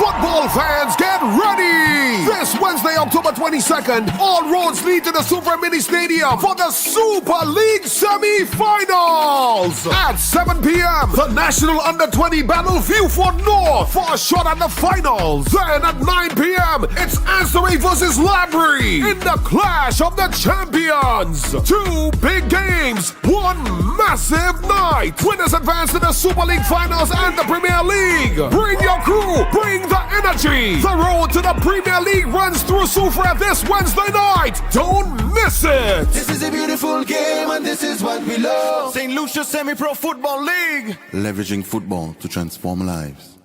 Football fans, get ready! This Wednesday, October 22nd, all roads lead to the Super Mini Stadium for the Super League semi-finals. At 7 p.m., the National Under-20 battle View for North for a shot at the finals. Then at 9 p.m., it's Anstey versus Labry in the Clash of the Champions. Two big games, one massive night. Winners advance to the Super League finals and the Premier League. Bring your crew, bring the energy. The road to the Premier League runs through Sufra this Wednesday night. Don't miss it. This is a beautiful game and this is what we love. St. Lucia Semi-Pro Football League. Leveraging football to transform lives.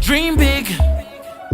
Dream big,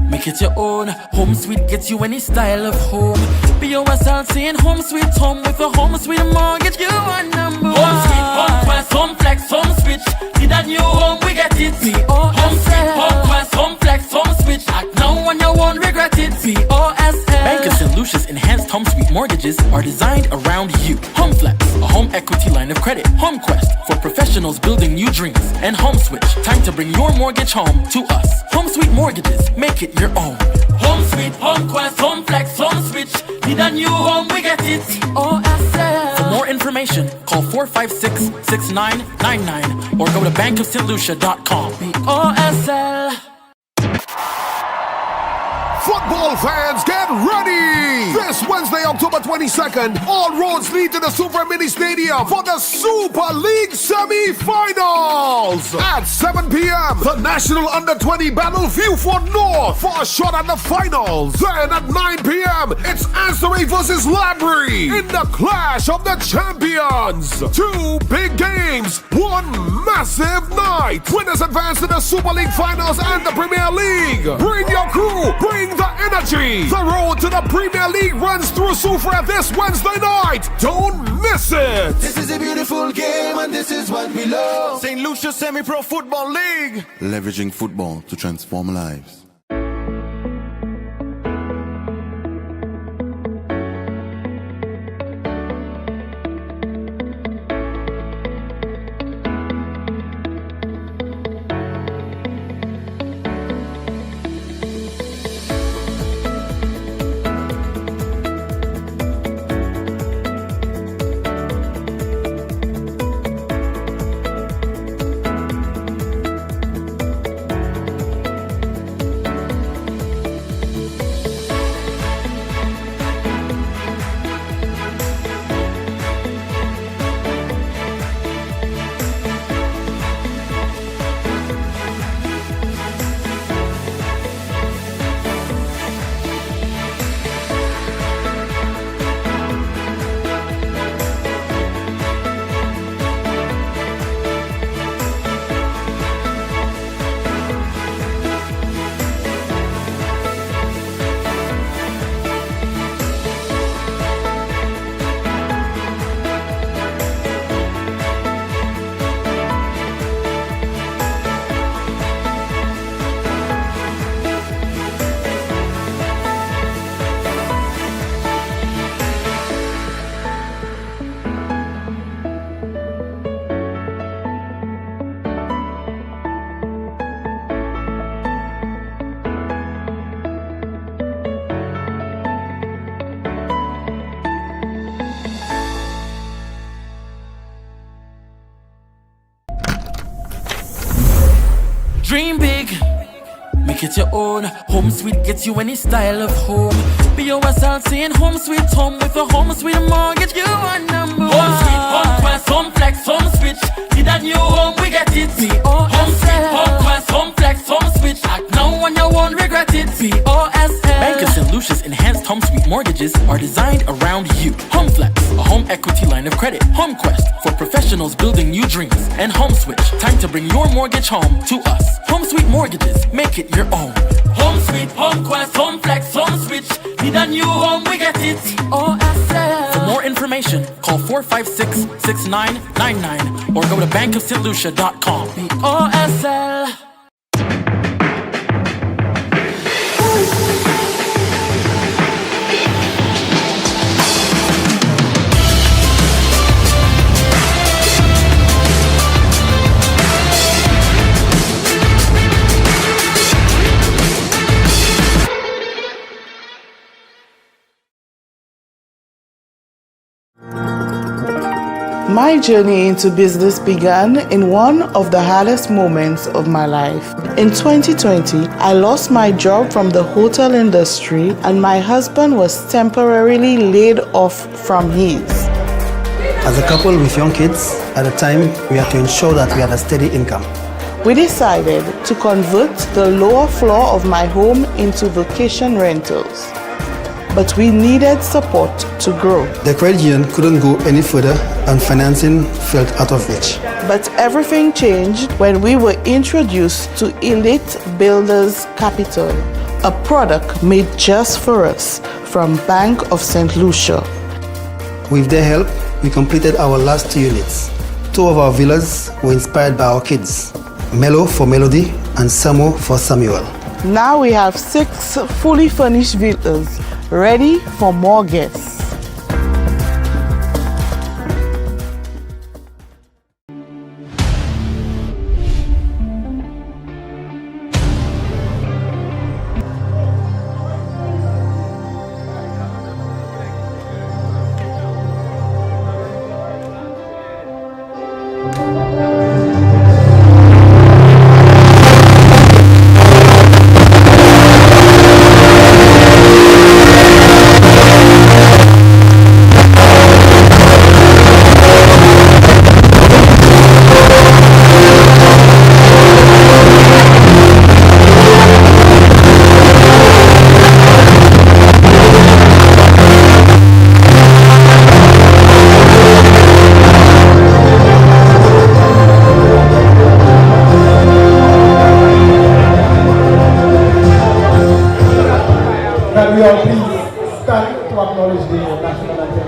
make it your own. Home Sweet gets you any style of home. Be yourself saying home sweet home with a home sweet mortgage. You are number one. Home Sweet, Home Quest, Home Flex, Home Switch. See that new home, we get it. Home Sweet, Home Quest, Home Flex, Home Switch. Act now and you won't regret it. POSL. Bank of St. Lucia's enhanced Home Sweet mortgages are designed around you. Home Flex, a home equity line of credit. Home Quest, for professionals building new dreams. And Home Switch, time to bring your mortgage home to us. Home Sweet mortgages, make it your own. Home Sweet, Home Quest, Home Flex, Home Switch. Need a new home, we get it. POSL. For more information, call 456-6999 or go to bankofstlucia.com. POSL. Football fans, get ready! This Wednesday, October 22nd, all roads lead to the Super Mini Stadium for the Super League semi-finals. At 7 p.m., the National Under-20 battle View for North for a shot at the finals. Then at 9 p.m., it's Anstey versus Labry in the Clash of the Champions. Two big games, one massive night. Winners advance to the Super League finals and the Premier League. Bring your crew, bring the energy. The road to the Premier League runs through Sufra this Wednesday night. Don't miss it. This is a beautiful game and this is what we love. St. Lucia Semi-Pro Football League. Leveraging football to transform lives. make it your own. Home Sweet gets you any style of home. Be yourself saying home sweet home with a home sweet mortgage. You are number one. Home Sweet, home quest, home flex, home switch. Need a new home, we get it. Home Sweet, home quest, home flex, home switch. Act now and you won't regret it. POSL. Bank of St. Lucia's enhanced home sweet mortgages are designed around you. Home Flex, a home equity line of credit. Home Quest, for professionals building new dreams. And Home Switch, time to bring your mortgage home to us. Home Sweet Mortgages, make it your own. Home Sweet, Home Quest, Home Flex, Home Switch. Need a new home, we get it. POSL. For more information, call 456-6999 or go to bankofstlucia.com. POSL. My journey into business began in one of the hardest moments of my life. In 2020, I lost my job from the hotel industry and my husband was temporarily laid off from his. As a couple with young kids, at the time, we had to ensure that we had a steady income. We decided to convert the lower floor of my home into vacation rentals. But we needed support to grow. The credit union couldn't go any further and financing felt out of reach. But everything changed when we were introduced to Elite Builders Capital, a product made just for us from Bank of St. Lucia. With their help, we completed our last 2 units. 2 of our villas were inspired by our kids, Melo for Melody and Samo for Samuel. Now we have 6 fully furnished villas, ready for more guests. Can we all please stand to acknowledge the national anthem?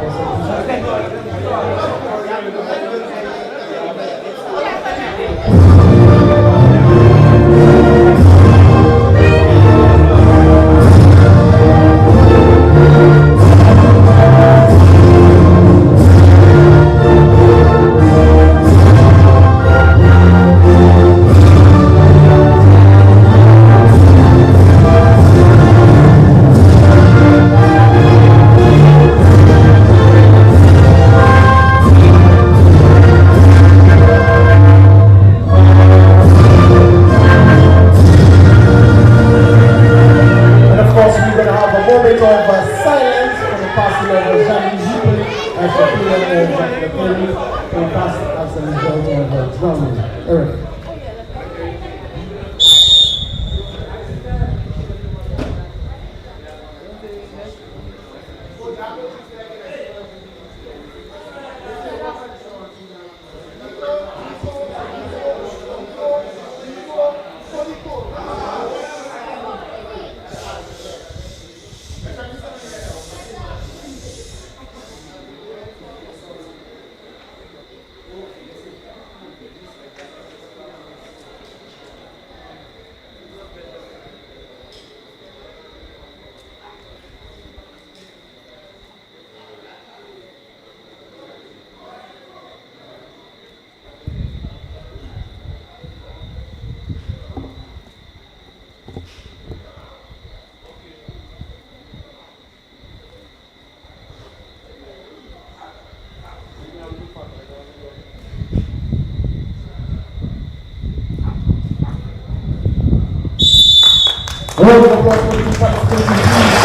round of applause for the two participating teams.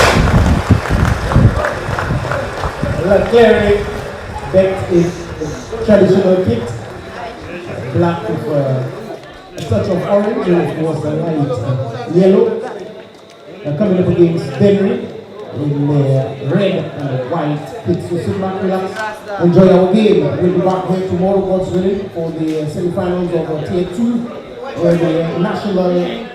CLERY decked in the traditional kit, black with a touch of orange and of course a light yellow. Coming up against DENNERY in the red and white kits. So sit back, relax, enjoy our game. We'll be back here tomorrow, God's willing, for the semi-finals of Tier 2, where the national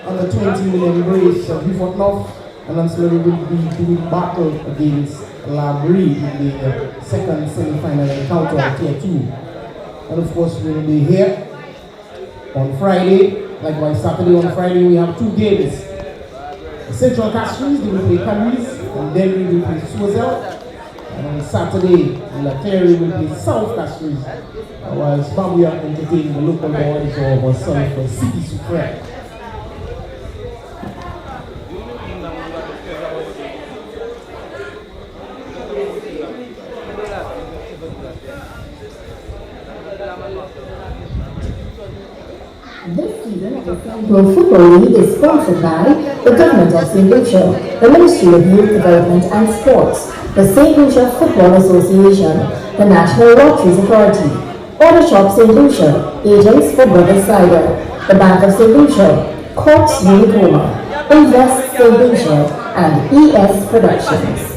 under 20 will embrace Beaufort North, and then slowly will be doing battle against Labrie in the second semi-final encounter of Tier 2. And of course, we'll be here on Friday. Likewise, Saturday on Friday, we have 2 games. Central Castries, they will play Canries, and then we will play Swazel. And on Saturday, CLERY will play South Castries, while Bambia entertain the local boys of South City Sucre. This season of the Central Football League is sponsored by the Government of St. Lucia, the Ministry of Youth Development and Sports, the St. Lucia Football Association, the National Lotteries Authority, Auto Shop St. Lucia, Agents for Brothers Cider, the Bank of St. Lucia, Courts Unicoma, Invest St. Lucia, and ES Productions.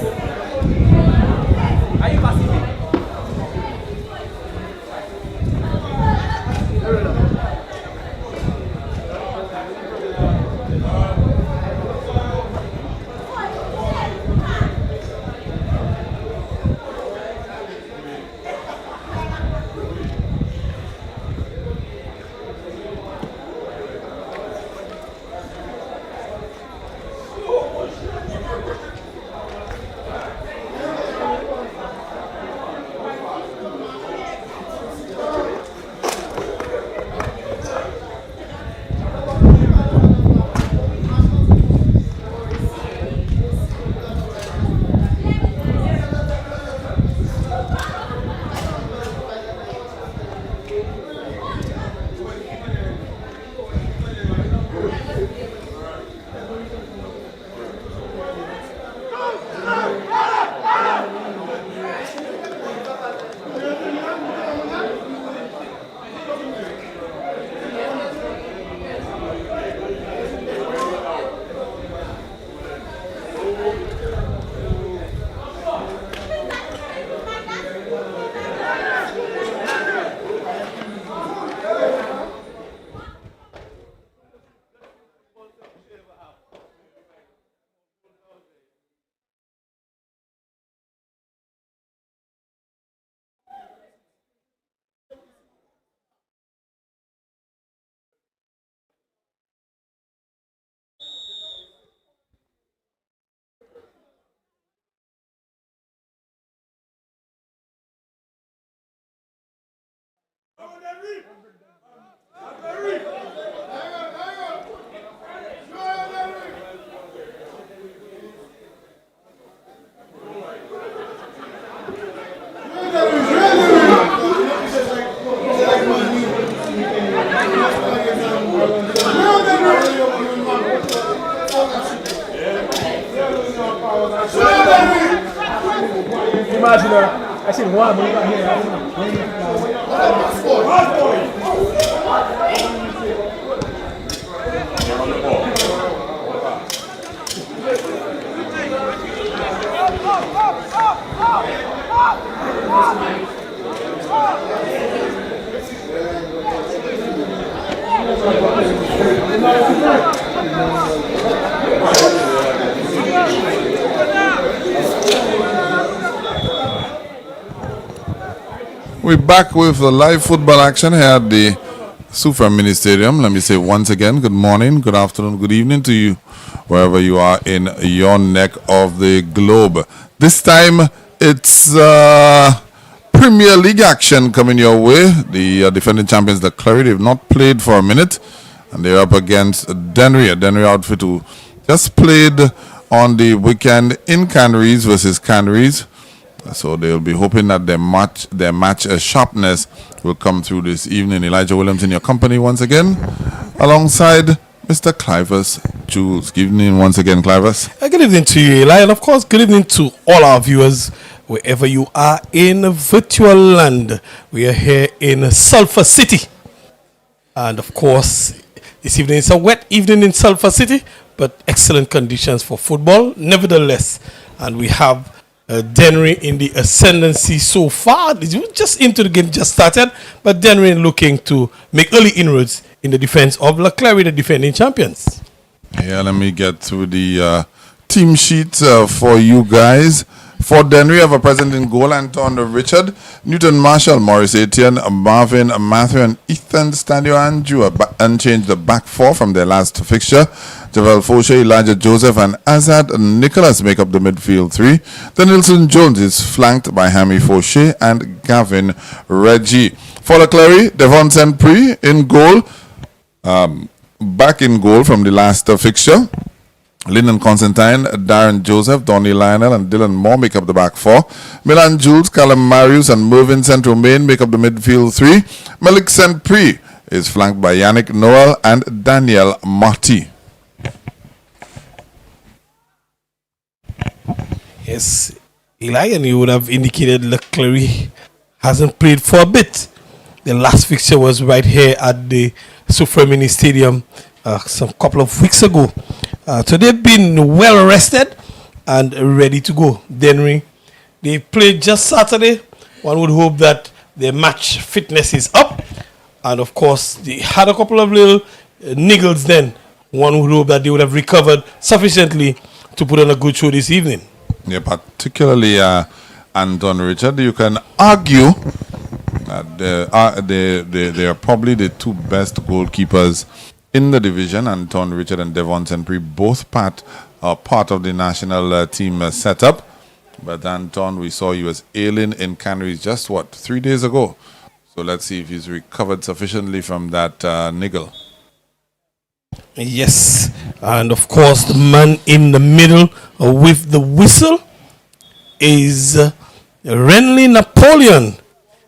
I said one, but you got here. We're back with the live football action here at the Super Mini Stadium. Let me say once again, good morning, good afternoon, good evening to you, wherever you are in your neck of the globe. This time, it's Premier League action coming your way. The defending champions, the CLERY, they've not played for a minute, and they're up against DENNERY, a DENNERY outfit who just played on the weekend in Canries versus Canries. So they'll be hoping that their match sharpness will come through this evening. Elijah Williams in your company once again, alongside Mr. Clivus Jules. Good evening once again, Clivus. Good evening to you, Eli, and of course, good evening to all our viewers, wherever you are in virtual land. We are here in Sulphur City. And of course, this evening is a wet evening in Sulphur City, but excellent conditions for football, nevertheless. And we have DENNERY in the ascendancy so far. Just into the game, just started, but DENNERY looking to make early inroads in the defense of CLERY, the defending champions. Yeah, let me get to the team sheet for you guys. For DENNERY, have a present in goal, Anton Richard, Newton Marshall, Maurice Etienne, Marvin Matthew, and Ethan Stadio Andrew unchanged the back four from their last fixture. Javel Fauché, Elijah Joseph, and Azad Nicholas make up the midfield three. Then Nilson Jones is flanked by Hammy Fauché and Gavin Reggie. For CLERY, Devon St. Prix in goal, back in goal from the last fixture. Lyndon Constantine, Darren Joseph, Donny Lionel, and Dylan Moore make up the back four. Milan Jules, Callum Marius, and Mervyn St. Romain make up the midfield three. Malik St. Prix is flanked by Yannick Noel and Daniel Marty. Yes, Eli, and you would have indicated CLERY hasn't played for a bit. The last fixture was right here at the Suffermini Stadium some couple of weeks ago. So they've been well rested and ready to go. DENNERY, they played just Saturday. One would hope that their match fitness is up. And of course, they had a couple of little niggles then. One would hope that they would have recovered sufficiently to put on a good show this evening. Yeah, particularly Anton Richard. You can argue that they are probably the two best goalkeepers in the division. Anton Richard and Devon St. Prix both part of the national team setup. But Anton, we saw he was ailing in Canaries just 3 days ago. So let's see if he's recovered sufficiently from that niggle. Yes, and of course the man in the middle with the whistle is Renly Napoleon.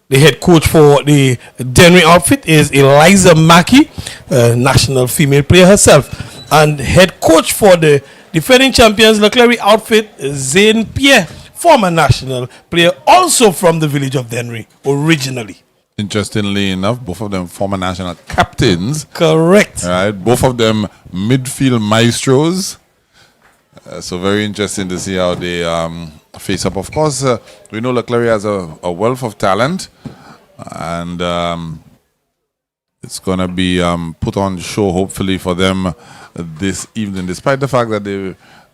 The head coach for the DENNERY outfit is Eliza Mackey, national female player herself. And head coach for the defending champions, CLERY outfit, Zane Pierre, former national player, also from the village of DENNERY, originally. Interestingly enough, both of them former national captains. Correct. Right, both of them midfield maestros. So very interesting to see how they face up. Of course, we know CLERY has a wealth of talent, and it's going to be put on show hopefully for them this evening, despite the fact that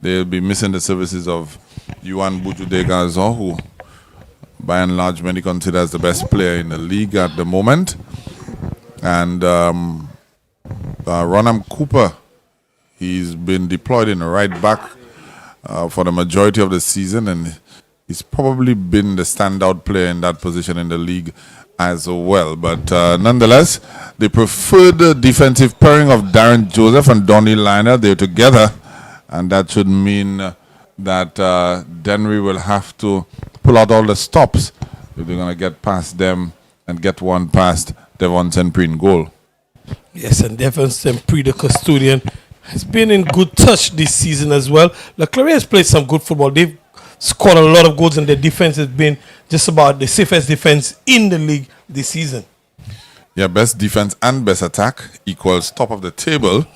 they'll be missing the services of Yuan Bujudegazo, who by and large many consider as the best player in the league at the moment. And Ronham Cooper, he's been deployed in right back for the majority of the season, and he's probably been the standout player in that position in the league as well. But nonetheless, the preferred defensive pairing of Darren Joseph and Donny Lionel, they're together, and that should mean that DENNERY will have to pull out all the stops if they're going to get past them and get one past Devon St. Prix in goal. Yes, and Devon St. Prix, the custodian, has been in good touch this season as well. CLERY has played some good football. They've scored a lot of goals, and their defense has been just about the safest defense in the league this season. Yeah, best defense and best attack equals top of the table.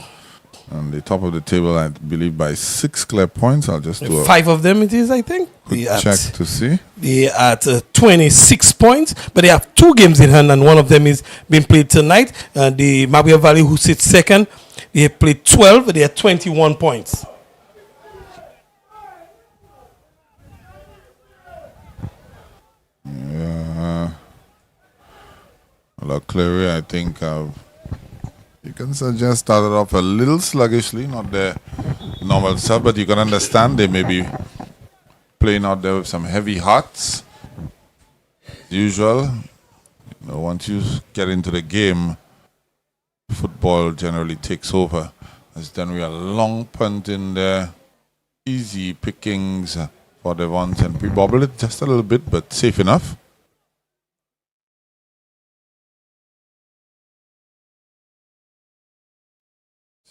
And the top of the table, I believe, by 6 clear points. I'll just do 5 of them it is, I think. Check to see. They are at 26 points, but they have 2 games in hand, and one of them is being played tonight. The Mabia Valley, who sits second, they have played 12, but they are 21 points. Yeah. CLERY, I think you can suggest started off a little sluggishly, not their normal self, but you can understand they may be playing out there with some heavy hearts. As usual, once you get into the game, football generally takes over. As DENNERY a long punt in there, easy pickings for Devon St. Prix. Bobble it just a little bit, but safe enough.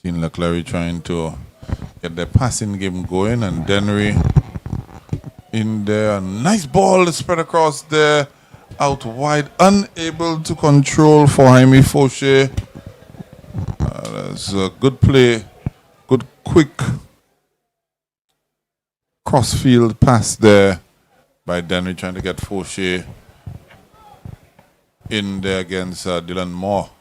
Seen CLERY trying to get their passing game going, and DENNERY in there. Nice ball spread across there, out wide, unable to control for Jaime Fauché. That's a good play, good quick crossfield pass there by DENNERY, trying to get Fauché in there against Dylan Moore.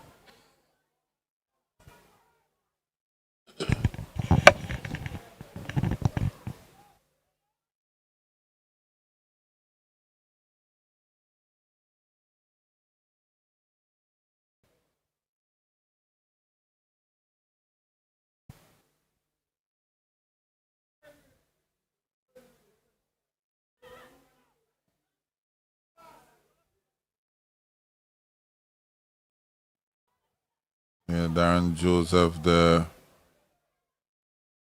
Yeah, Darren Joseph, the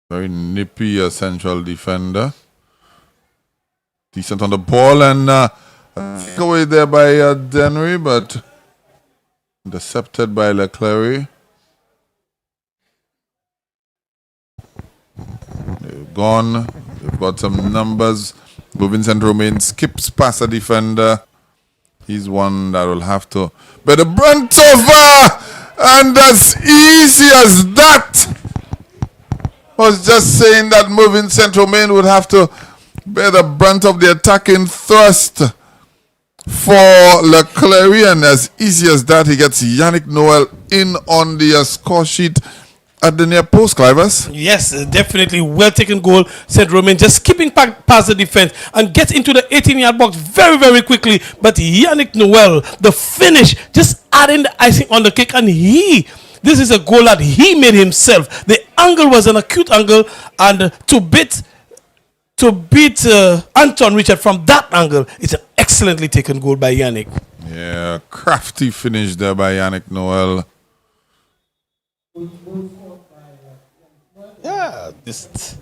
very nippy central defender. Decent on the ball, and take away there by DENNERY, but intercepted by CLERY. They've gone. They've got some numbers. Vincent Romain skips past a defender. He's one that will have to bear the brunt of, and as easy as that. Was just saying that moving Central Main would have to bear the brunt of the attacking thrust for CLERY, and as easy as that, he gets Yannick Noel in on the score sheet at the near post, Clivers. Yes, definitely well taken goal. St. Romain just skipping past the defense and gets into the 18-yard box very, very quickly. But Yannick Noel, the finish, just adding the icing on the cake, and this is a goal that he made himself. The angle was an acute angle, and to beat Anton Richard from that angle, it's an excellently taken goal by Yannick. Yeah, crafty finish there by Yannick Noel. Yeah, just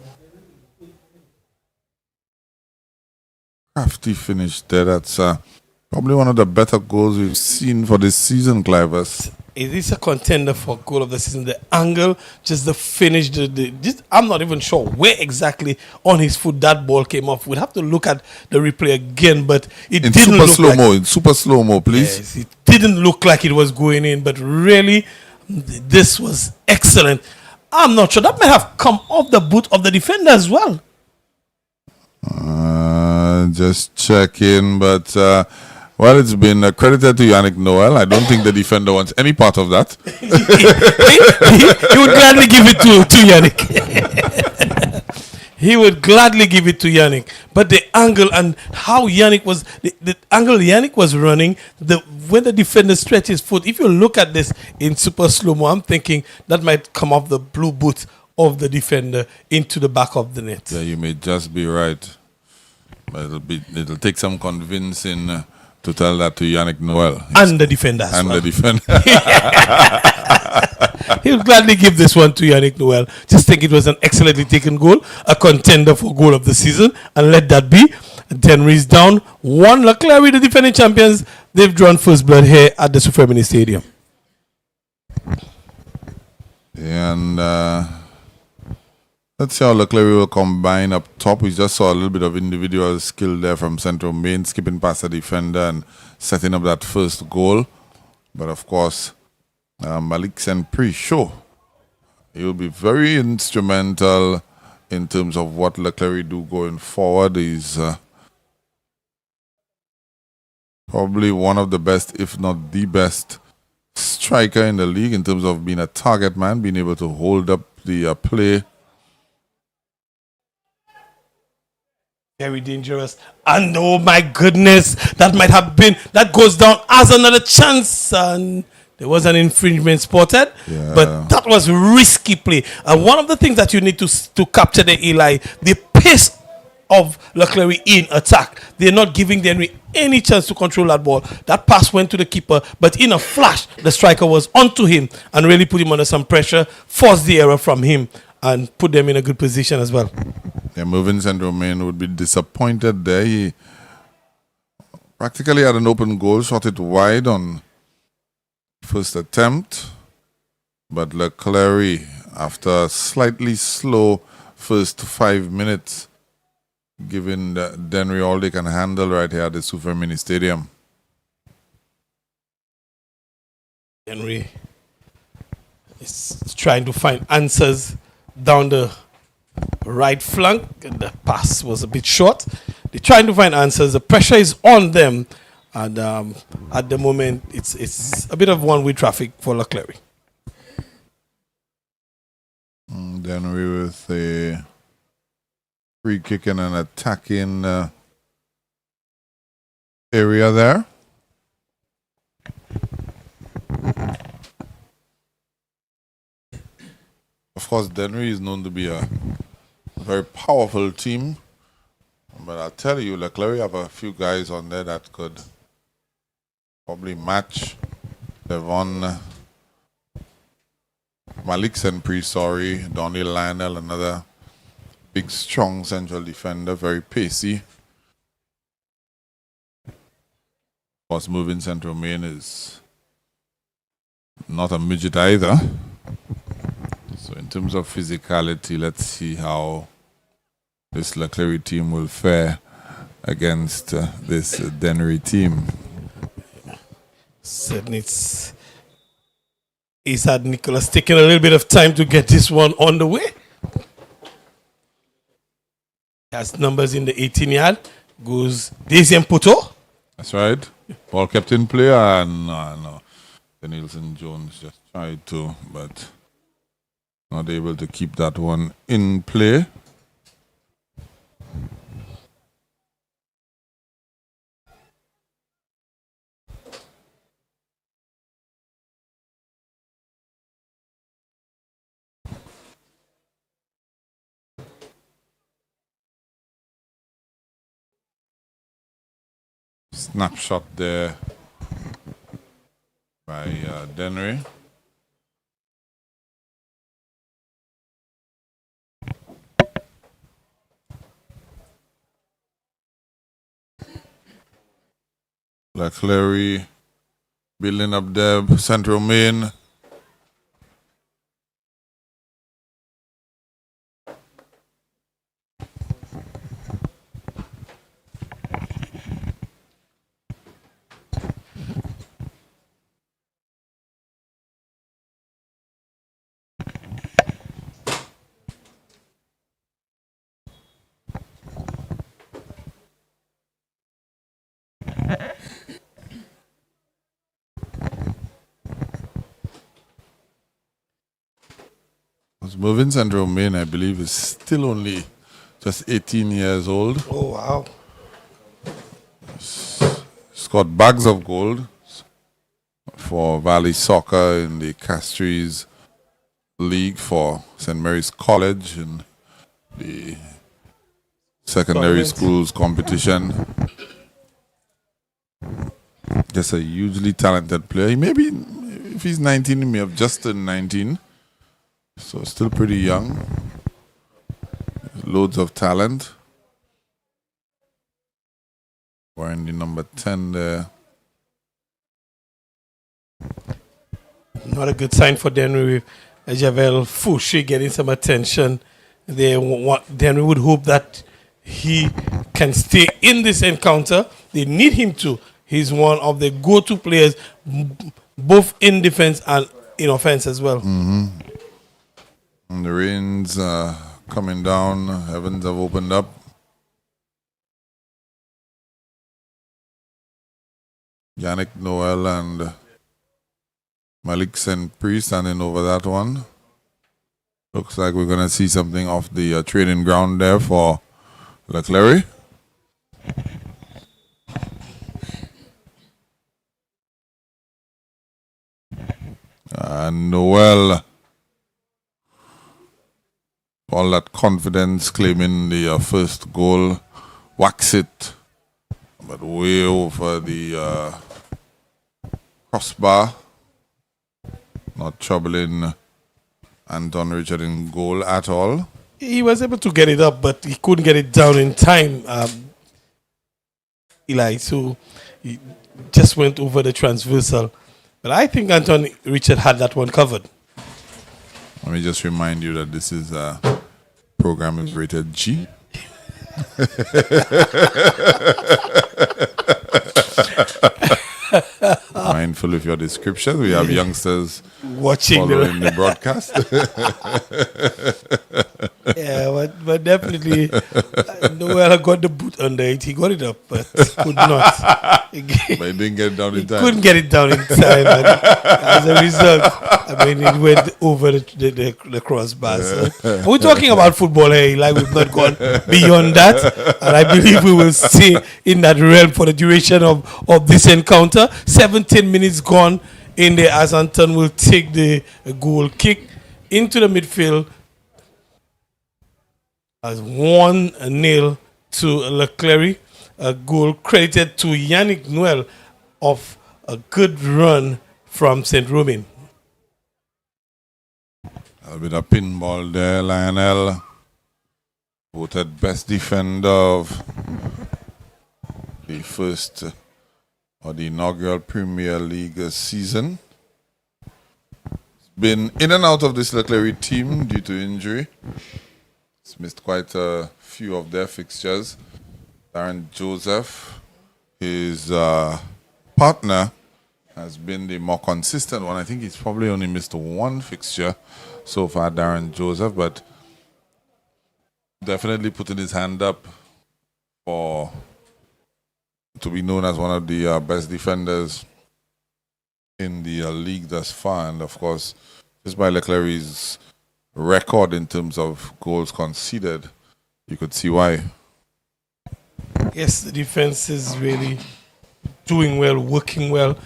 crafty finish there. That's probably one of the better goals we've seen for this season, Clivers. It is a contender for goal of the season. The angle, just the finish, I'm not even sure where exactly on his foot that ball came off. We'll have to look at the replay again, but it didn't look like... In super slow-mo, please. Yes, it didn't look like it was going in, but really, this was excellent. I'm not sure. That might have come off the boot of the defender as well. Just checking, but... well, it's been credited to Yannick Noel. I don't think the defender wants any part of that. He would gladly give it to Yannick. He would gladly give it to Yannick. But the angle and how Yannick was, the angle Yannick was running, when the defender stretched his foot, if you look at this in super slow-mo, I'm thinking that might come off the blue boot of the defender into the back of the net. Yeah, you may just be right. But it'll take some convincing to tell that to Yannick Noel. And the defender as well. The defender. He'll gladly give this one to Yannick Noel. Just think it was an excellently taken goal, a contender for goal of the season, and let that be. DENNERY's down 1. CLERY, the defending champions, they've drawn first blood here at the Suffermini Stadium. And let's see how CLERY will combine up top. We just saw a little bit of individual skill there from Central Main, skipping past the defender and setting up that first goal. But of course, Malik Senpri, sure, he will be very instrumental in terms of what CLERY do going forward. He's probably one of the best, if not the best, striker in the league in terms of being a target man, being able to hold up the play. Very dangerous. And oh my goodness, that goes down as another chance. And there was an infringement spotted. Yeah. But that was risky play. And one of the things that you need to capture the Eli, the pace of CLERY in attack. They're not giving DENNERY any chance to control that ball. That pass went to the keeper, but in a flash, the striker was onto him and really put him under some pressure, forced the error from him, and put them in a good position as well. Yeah, moving Central Main would be disappointed there. He practically had an open goal, shot it wide on first attempt. But CLERY after a slightly slow first 5 minutes, giving DENNERY all they can handle right here at the Super Mini Stadium. DENNERY is trying to find answers down the right flank. The pass was a bit short. They're trying to find answers. The pressure is on them. And at the moment, it's a bit of one-way traffic for CLERY. DENNERY with a free kick and an attacking area there. Of course, DENNERY is known to be a very powerful team. But I'll tell you, CLERY have a few guys on there that could probably match Devon Malik Senpri, Donnie Lionel, another big, strong central defender, very pacey. Of course, moving central main is not a midget either. So in terms of physicality, let's see how this CLERY team will fare against this DENNERY team. Certainly it's had Nicholas taking a little bit of time to get this one on the way. Has numbers in the 18-yard. Goes Daisy Mputo. That's right. Ball kept in play, and no. Nielsen Jones just tried to, but not able to keep that one in play. Snapshot there by DENNERY. CLERY building up their central main. Moving central main, I believe, is still only just 18 years old. Oh, wow. Scored bags of gold for Valley Soccer in the Castries League for St. Mary's College in the secondary schools competition. Just a hugely talented player. He maybe, if he's 19, he may have just turned 19. So still pretty young. Loads of talent. Wearing the number 10 there. Not a good sign for DENNERY. Javel Fouché getting some attention. DENNERY would hope that he can stay in this encounter. They need him to. He's one of the go-to players, both in defense and in offense as well. And the rains coming down. Heavens have opened up. Yannick Noel and Malik Senpri standing over that one. Looks like we're going to see something off the training ground there for CLERY. And Noel, all that confidence, claiming the first goal, whacks it, but way over the crossbar, not troubling Anton Richard in goal at all. He was able to get it up, but he couldn't get it down in time, Eli. So he just went over the transversal. But I think Anton Richard had that one covered. Let me just remind you that this is a program is rated G. Mindful of your description. We have youngsters watching the broadcast. Yeah, but definitely, Noel got the boot under it. He got it up, but could not. But he didn't get it down in time. Couldn't get it down in time. And as a result, I mean, it went over the crossbar. So. We're talking about football here, like we've not gone beyond that. And I believe we will stay in that realm for the duration of this encounter. 17 minutes gone in there as Anton will take the goal kick into the midfield as 1-0 to CLERY. A goal credited to Yannick Noel of a good run from St. Romain. A bit of pinball there, Lionel. Voted best defender of the first or the inaugural Premier League season. Been in and out of this CLERY team due to injury. It's missed quite a few of their fixtures. Darren Joseph, his partner, has been the more consistent one. I think he's probably only missed one fixture so far, Darren Joseph, but definitely putting his hand up for to be known as one of the best defenders in the league thus far. And of course, just by CLERY's record in terms of goals conceded, you could see why. Yes, the defense is really doing well, working well,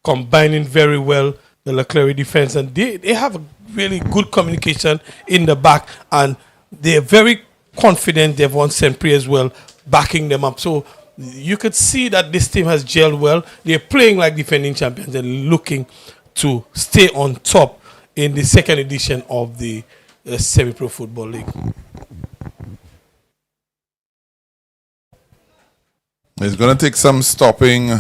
combining very well, the CLERY defense. And they have a really good communication in the back. And they're very confident. They've won St. Pierre as well, backing them up. So you could see that this team has gelled well. They're playing like defending champions and looking to stay on top in the second edition of the Semi-Pro Football League. It's going to take some stopping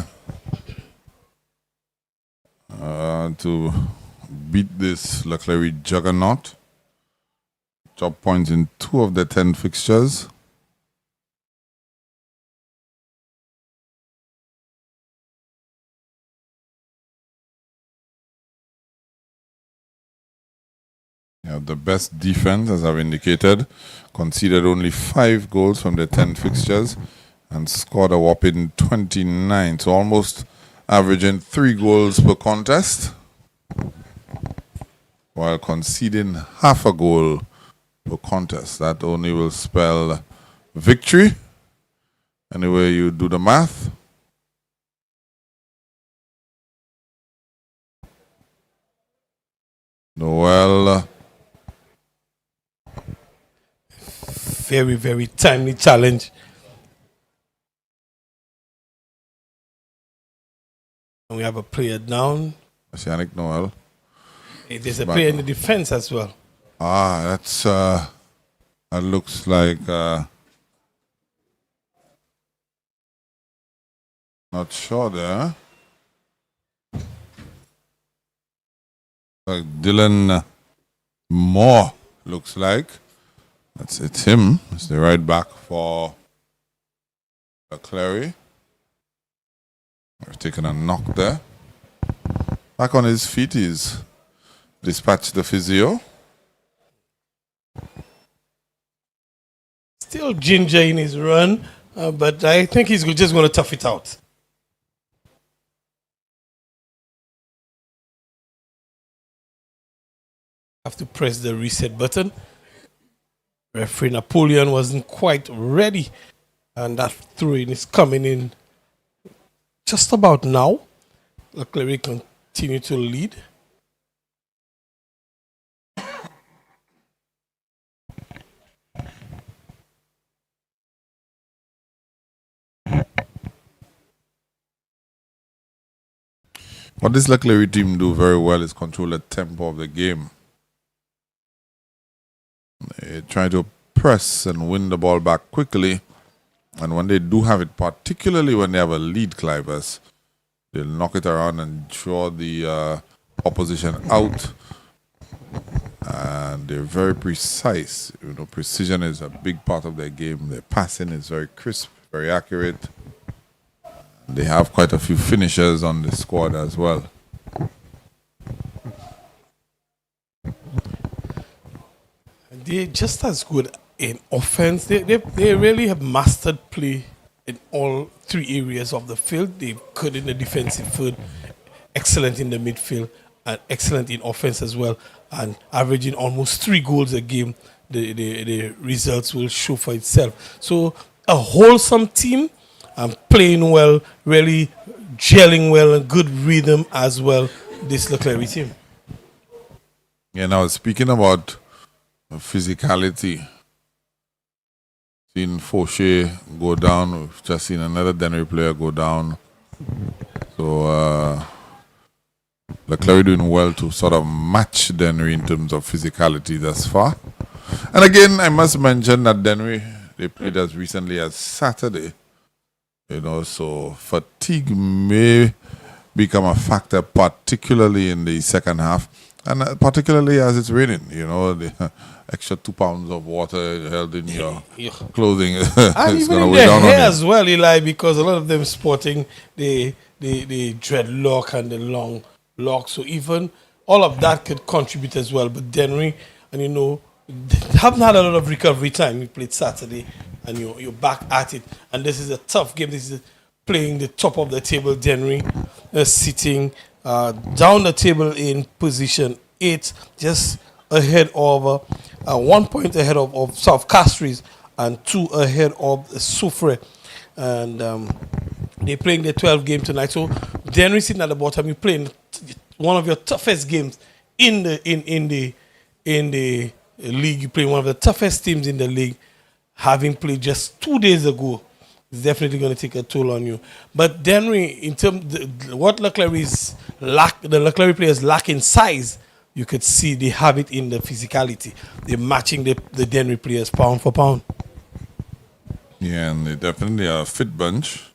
to beat this CLERY juggernaut. Drop points in 2 of the 10 fixtures. You have the best defense, as I've indicated, conceded only 5 goals from the 10 fixtures and scored a whopping 29, so almost averaging 3 goals per contest, while conceding half a goal per contest. That only will spell victory. Anyway, you do the math. Noel. Very, very timely challenge. And we have a player down. That's Yannick Noel. There's a player in the defense as well. Ah, that's that looks like not sure there. Like Dylan Moore looks like. It's him. It's the right back for CLERY. We've taken a knock there. Back on his feet, he's dispatched the physio. Still ginger in his run, but I think he's just going to tough it out. Have to press the reset button. Referee Napoleon wasn't quite ready, and that throw-in is coming in just about now. CLERY continue to lead. What this CLERY team do very well is control the tempo of the game. They try to press and win the ball back quickly. And when they do have it, particularly when they have a lead, Clivers, they'll knock it around and draw the opposition out And they're very precise. You know, precision is a big part of their game. Their passing is very crisp, very accurate. They have quite a few finishers on the squad as well. They're just as good in offense. They really have mastered play in all three areas of the field. They're good in the defensive field, excellent in the midfield, and excellent in offense as well. And averaging almost 3 goals a game, the results will show for itself. So a wholesome team, and playing well, really gelling well, and good rhythm as well. This CLERY team. Yeah, now speaking about physicality, seen Fauché go down. We've just seen another Dennery player go down. So CLERY doing well to sort of match Dennery in terms of physicality thus far. And again, I must mention that Dennery, they played as recently as Saturday. You know, so fatigue may become a factor, particularly in the second half, and particularly as it's raining. You know, the extra 2 pounds of water held in your clothing is And even going to in weigh their down on hair you. as well, Eli, because a lot of them sporting the dreadlock and the long lock. So even all of that could contribute as well. But Dennery, and you know, they haven't had a lot of recovery time. We played Saturday, and you're back at it. And this is a tough game. This is playing the top of the table. Dennery sitting down the table in position 8, just ahead of 1 point ahead of South Castries and 2 ahead of Soufre. And they're playing the 12th game tonight. So Dennery sitting at the bottom. You're playing one of your toughest games in the league. You're playing one of the toughest teams in the league, having played just 2 days ago. It's definitely going to take a toll on you. But Dennery, in terms what the CLERY players lack in size, you could see they have it in the physicality. They're matching the Dennery players pound for pound. Yeah, and they definitely are a fit bunch.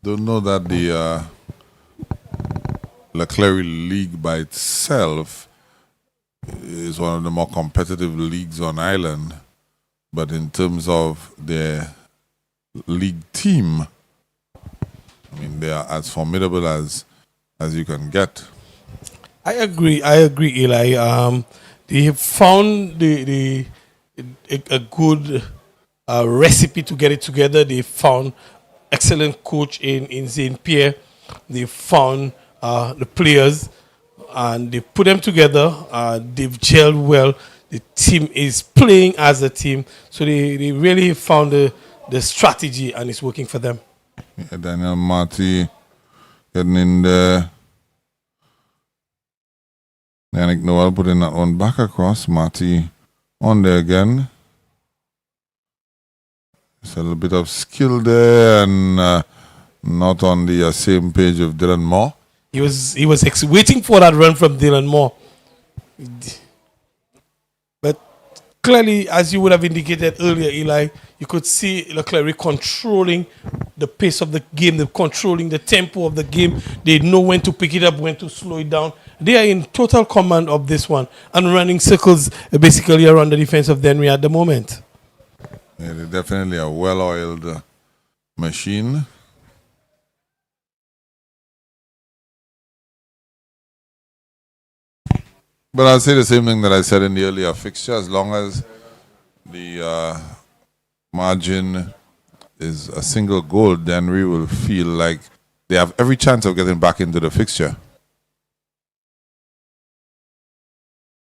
Don't know that the CLERY league by itself is one of the more competitive leagues on island, but in terms of their league team, I mean, they are as formidable as you can get. I agree, Eli. They have found a good recipe to get it together. They found excellent coach in St. Pierre. They found the players, and they put them together. They've gelled well. The team is playing as a team, so they really found the strategy, and it's working for them. Yeah, Daniel Marty getting in there. Yannick Noel putting that one back across. Marty on there again. It's a little bit of skill there, and not on the same page of Dylan Moore. He was waiting for that run from Dylan Moore. But clearly, as you would have indicated earlier, Eli, you could see CLERY controlling the pace of the game, they're controlling the tempo of the game. They know when to pick it up, when to slow it down. They are in total command of this one and running circles basically around the defense of Dennery at the moment. Yeah, they're definitely a well-oiled machine. But I'll say the same thing that I said in the earlier fixture. As long as the margin is a single goal, Dennery will feel like they have every chance of getting back into the fixture.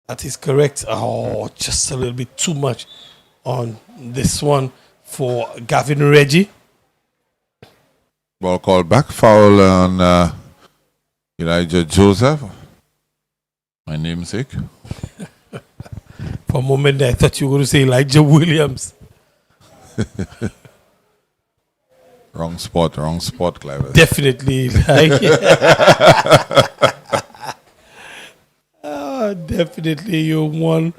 That is correct. Oh, just a little bit too much on this one for Gavin Reggie. Ball called back, foul on Elijah Joseph, my namesake. For a moment there, I thought you were going to say Elijah Williams. Wrong spot, Clive. Definitely. Definitely, you won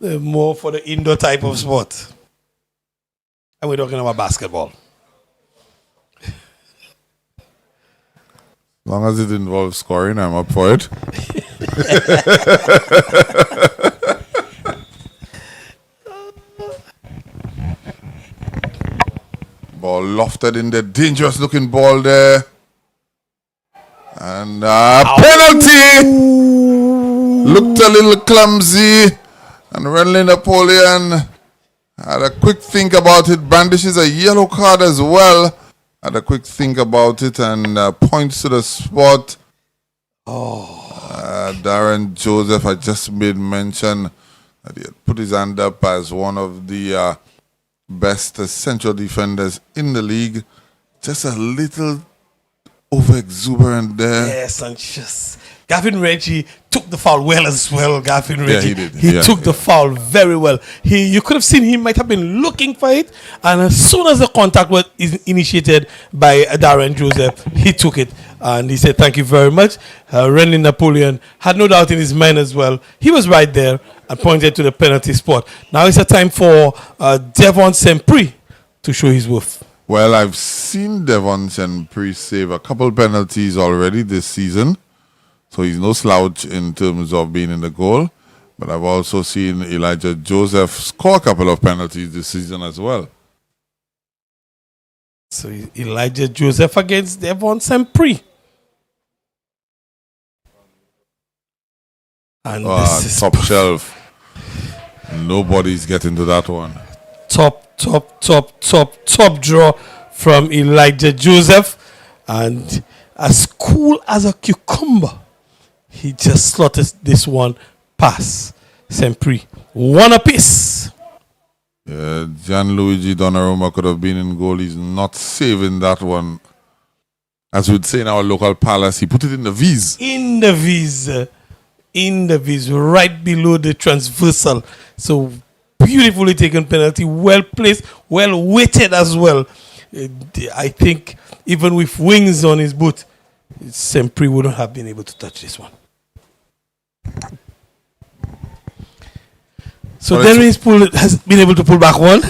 more for the indoor type of sport. And we're talking about basketball. long as it involves scoring, I'm up for it. Ball lofted in the dangerous looking ball there. And penalty! Looked a little clumsy. And Renly Napoleon had a quick think about it. Brandishes a yellow card as well. Had a quick think about it and points to the spot. Darren Joseph had just made mention that he had put his hand up as one of the best central defenders in the league. Just a little over exuberant there. Yes, and just Gavin Reggie took the foul well as well. Gavin Reggie, he did. He took the foul very well. You could have seen he might have been looking for it, and as soon as the contact was initiated by Darren Joseph, he took it and he said, "Thank you very much." Renly Napoleon had no doubt in his mind as well. He was right there and pointed to the penalty spot. Now it's a time for Devon Sempri to show his worth. Well, I've seen Devon Sempri save a couple penalties already this season. So he's no slouch in terms of being in the goal. But I've also seen Elijah Joseph score a couple of penalties this season as well. So Elijah Joseph against Devon Sempri. And this is top shelf. Nobody's getting to that one. Top draw from Elijah Joseph. And as cool as a cucumber, he just slotted this one past Sempri. One apiece. Yeah, Gianluigi Donnarumma could have been in goal. He's not saving that one. As we'd say in our local palace, he put it in the V's. In the V's, right below the transversal. So beautifully taken penalty, well placed, well weighted as well. I think even with wings on his boot, Sempri wouldn't have been able to touch this one. So Dennery's has been able to pull back one.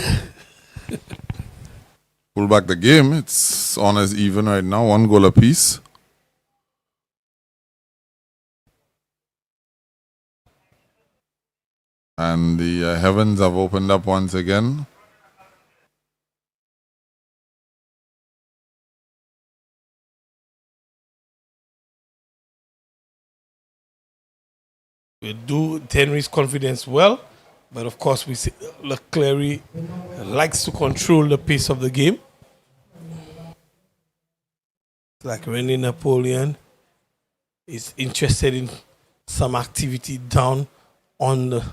Pull back the game. It's on as even right now, 1 goal apiece. And the heavens have opened up once again. We do Dennery's confidence well, but of course we see CLERY likes to control the pace of the game. Like Renly Napoleon is interested in some activity down on the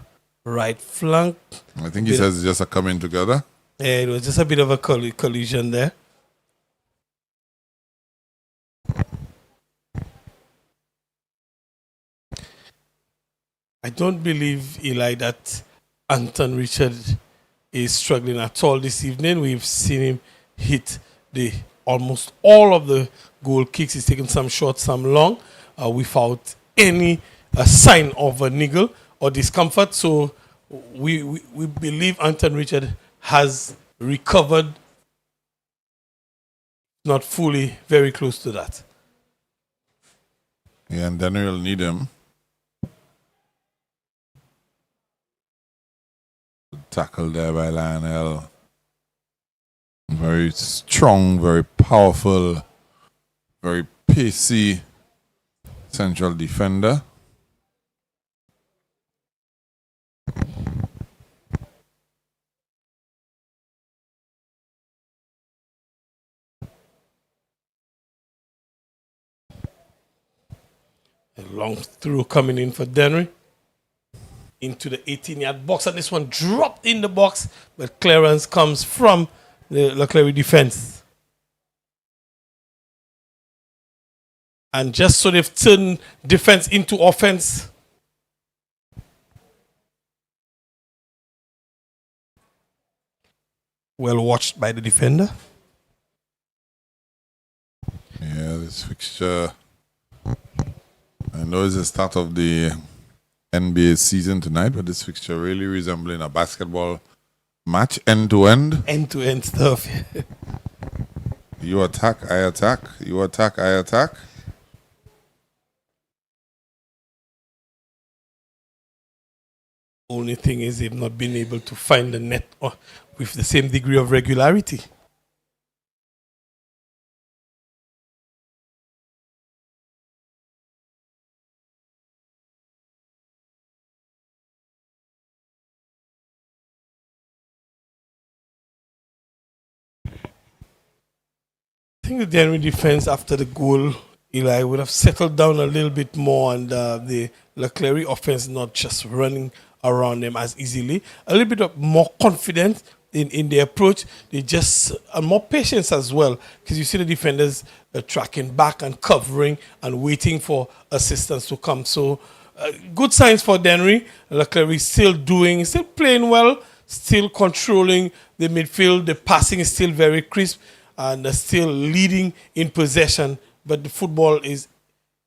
right flank. I think he says it's just a coming together. Yeah, it was just a bit of a collision there. I don't believe, Eli, that Anton Richard is struggling at all this evening. We've seen him hit almost all of the goal kicks. He's taken some short, some long, without any sign of a niggle or discomfort. So we believe Anton Richard has recovered, not fully, very close to that. Yeah, and Dennery will need him. Tackle there by Lionel. Very strong, very powerful, very pacey central defender. A long through coming in for Dennery. Into the 18-yard box, and this one dropped in the box, but clearance comes from the CLERY defense. And just so they've turned defense into offense. Well watched by the defender. Yeah, this fixture, I know it's the start of the NBA season tonight, but this fixture really resembling a basketball match, end-to-end. End-to-end stuff. You attack, I attack. You attack, I attack. Only thing is they've not been able to find the net with the same degree of regularity. I think the Dennery defense after the goal, Eli, would have settled down a little bit more, and the CLERY offense not just running around them as easily. A little bit of more confidence in their approach. They just more patience as well, because you see the defenders tracking back and covering and waiting for assistance to come. So good signs for Dennery. CLERY still playing well, still controlling the midfield. The passing is still very crisp and still leading in possession. But the football is,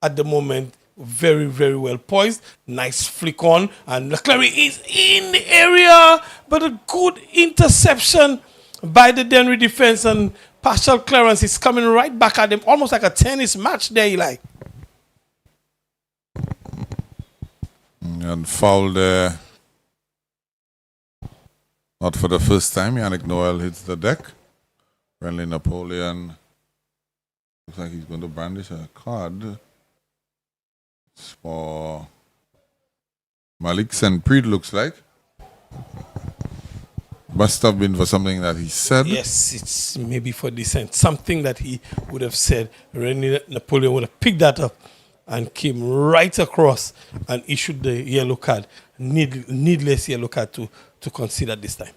at the moment, very, very well poised. Nice flick on. And CLERY is in the area. But a good interception by the Dennery defense. And partial clearance is coming right back at them. Almost like a tennis match there, Eli. And foul there. Not for the first time. Yannick Noel hits the deck. Friendly Napoleon. Looks like he's going to brandish a card. It's for Malik Senpreet, looks like. Must have been for something that he said. Yes, it's maybe for dissent. Something that he would have said. Rennie Napoleon would have picked that up and came right across and issued the yellow card. Needless yellow card to consider this time.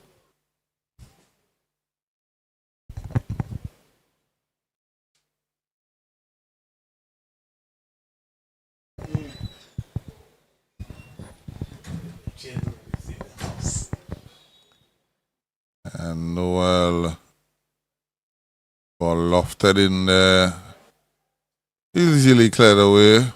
And Noel ball lofted in there. Easily cleared away.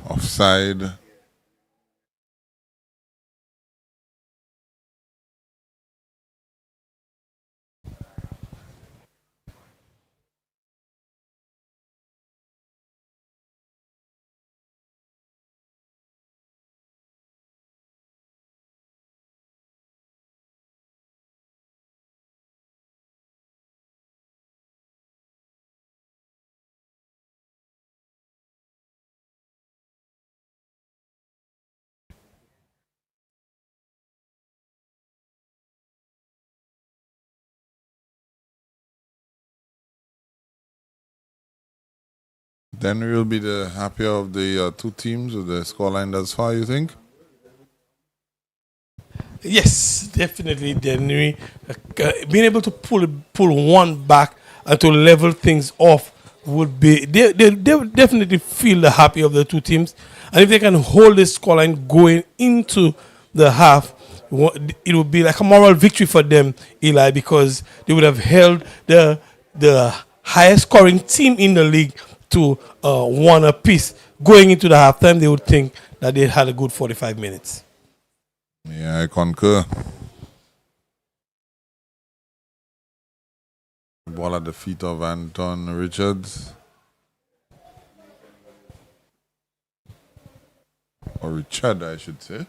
Offside. Dennery will be the happier of the two teams with the scoreline thus far, you think? Yes, definitely. Dennery being able to pull one back and to level things off would be they definitely feel the happy of the two teams, and if they can hold this scoreline going into the half, it would be like a moral victory for them, Eli, because they would have held the highest scoring team in the league to one apiece. Going into the halftime, they would think that they had a good 45 minutes. Yeah, I concur. Ball at the feet of Anton Richards. Or Richard, I should say.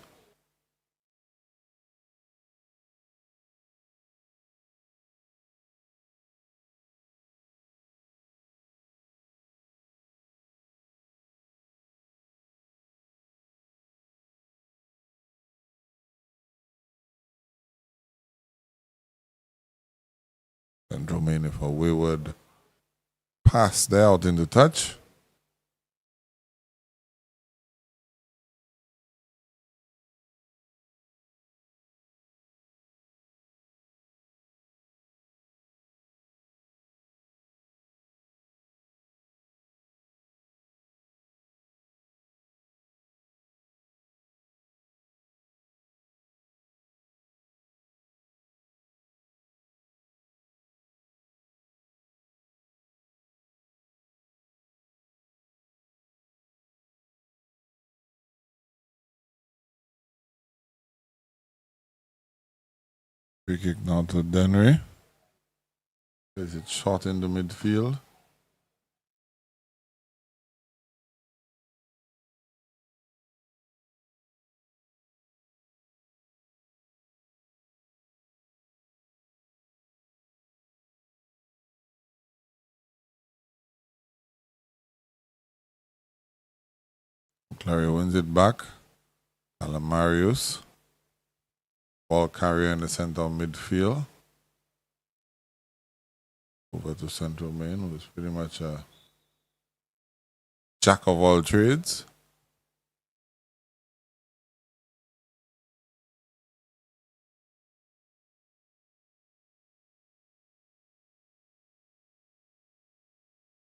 And Romania for wayward pass there out in the touch. Free kick now to Dennery. Is it shot into midfield? CLERY wins it back. Alamarius. Ball carrier in the center of midfield. Over to Central Main, who's pretty much a jack of all trades.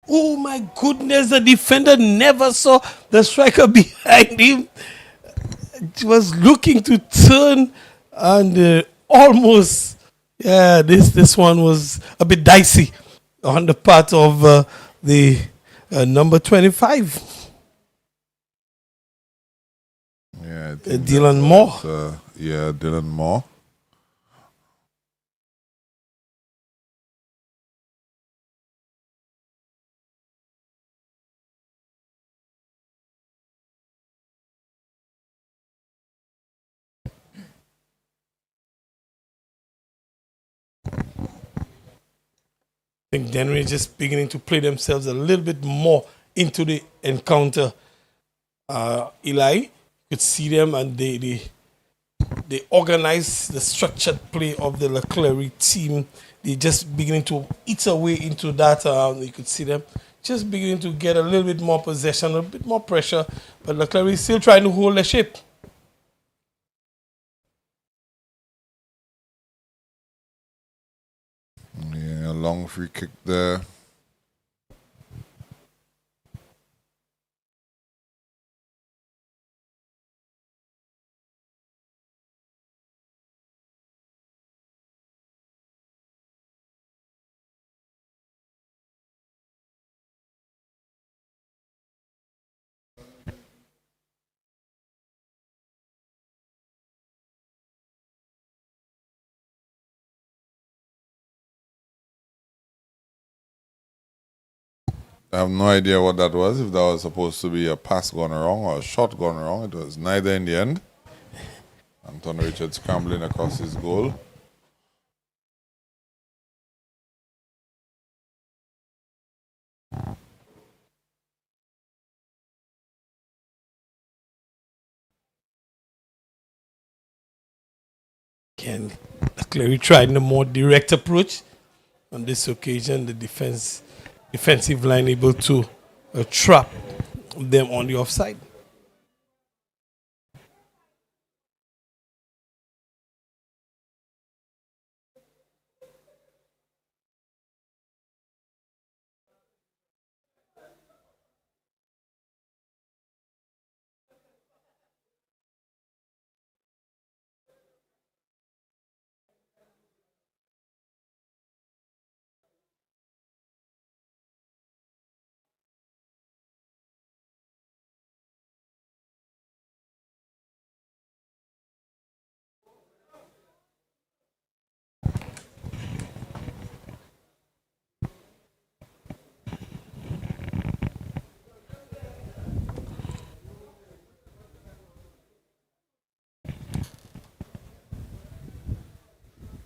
Oh my goodness, the defender never saw the striker behind him. He was looking to turn and almost, yeah, this one was a bit dicey on the part of the number 25. Yeah, Dylan Moore. Yeah, Dylan Moore. I think Dennery is just beginning to play themselves a little bit more into the encounter. Eli, you could see them and they organize the structured play of the CLERY team. They just beginning to eat away into that. You could see them just beginning to get a little bit more possession, a bit more pressure, but CLERY is still trying to hold the shape. Yeah, a long free kick there. I have no idea what that was, if that was supposed to be a pass gone wrong or a shot gone wrong. It was neither in the end. Anthony Richards scrambling across his goal. Again, CLERY tried a more direct approach. On this occasion, the defensive line able to trap them on the offside.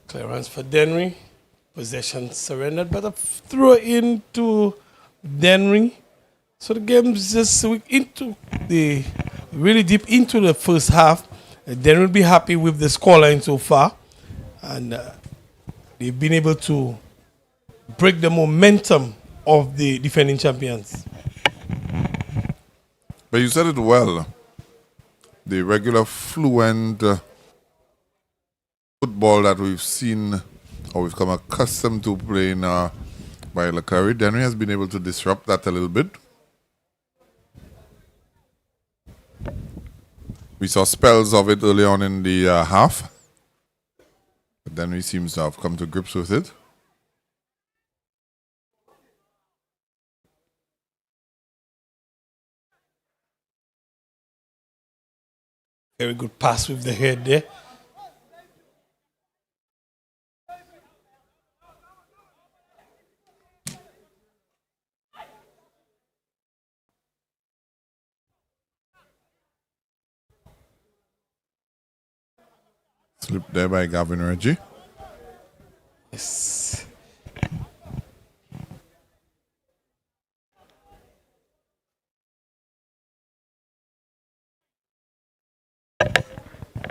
Clearance for Dennery. Possession surrendered, but a throw into Dennery. So the game's just really deep into the first half. Dennery will be happy with the scoreline so far. And they've been able to break the momentum of the defending champions. But you said it well. The regular fluent football that we've seen or we've come accustomed to playing by CLERY, Dennery has been able to disrupt that a little bit. We saw spells of it early on in the half. But Dennery seems to have come to grips with it. Very good pass with the head there. Slip there by Gavin Reggie. Yes.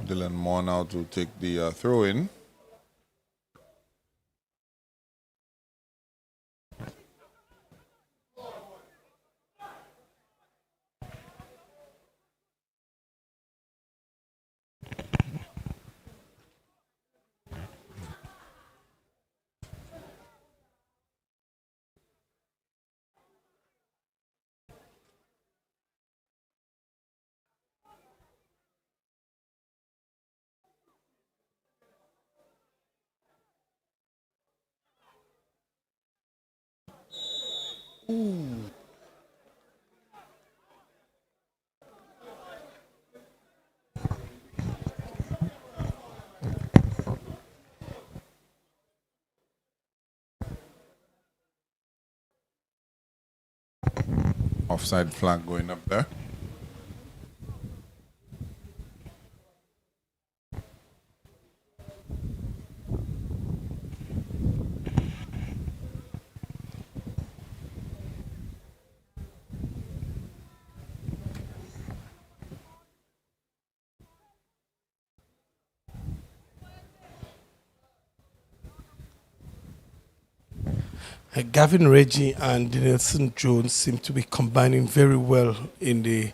Dylan Moore now to take the throw in. Offside flag going up there. Gavin Reggie and Nelson Jones seem to be combining very well in the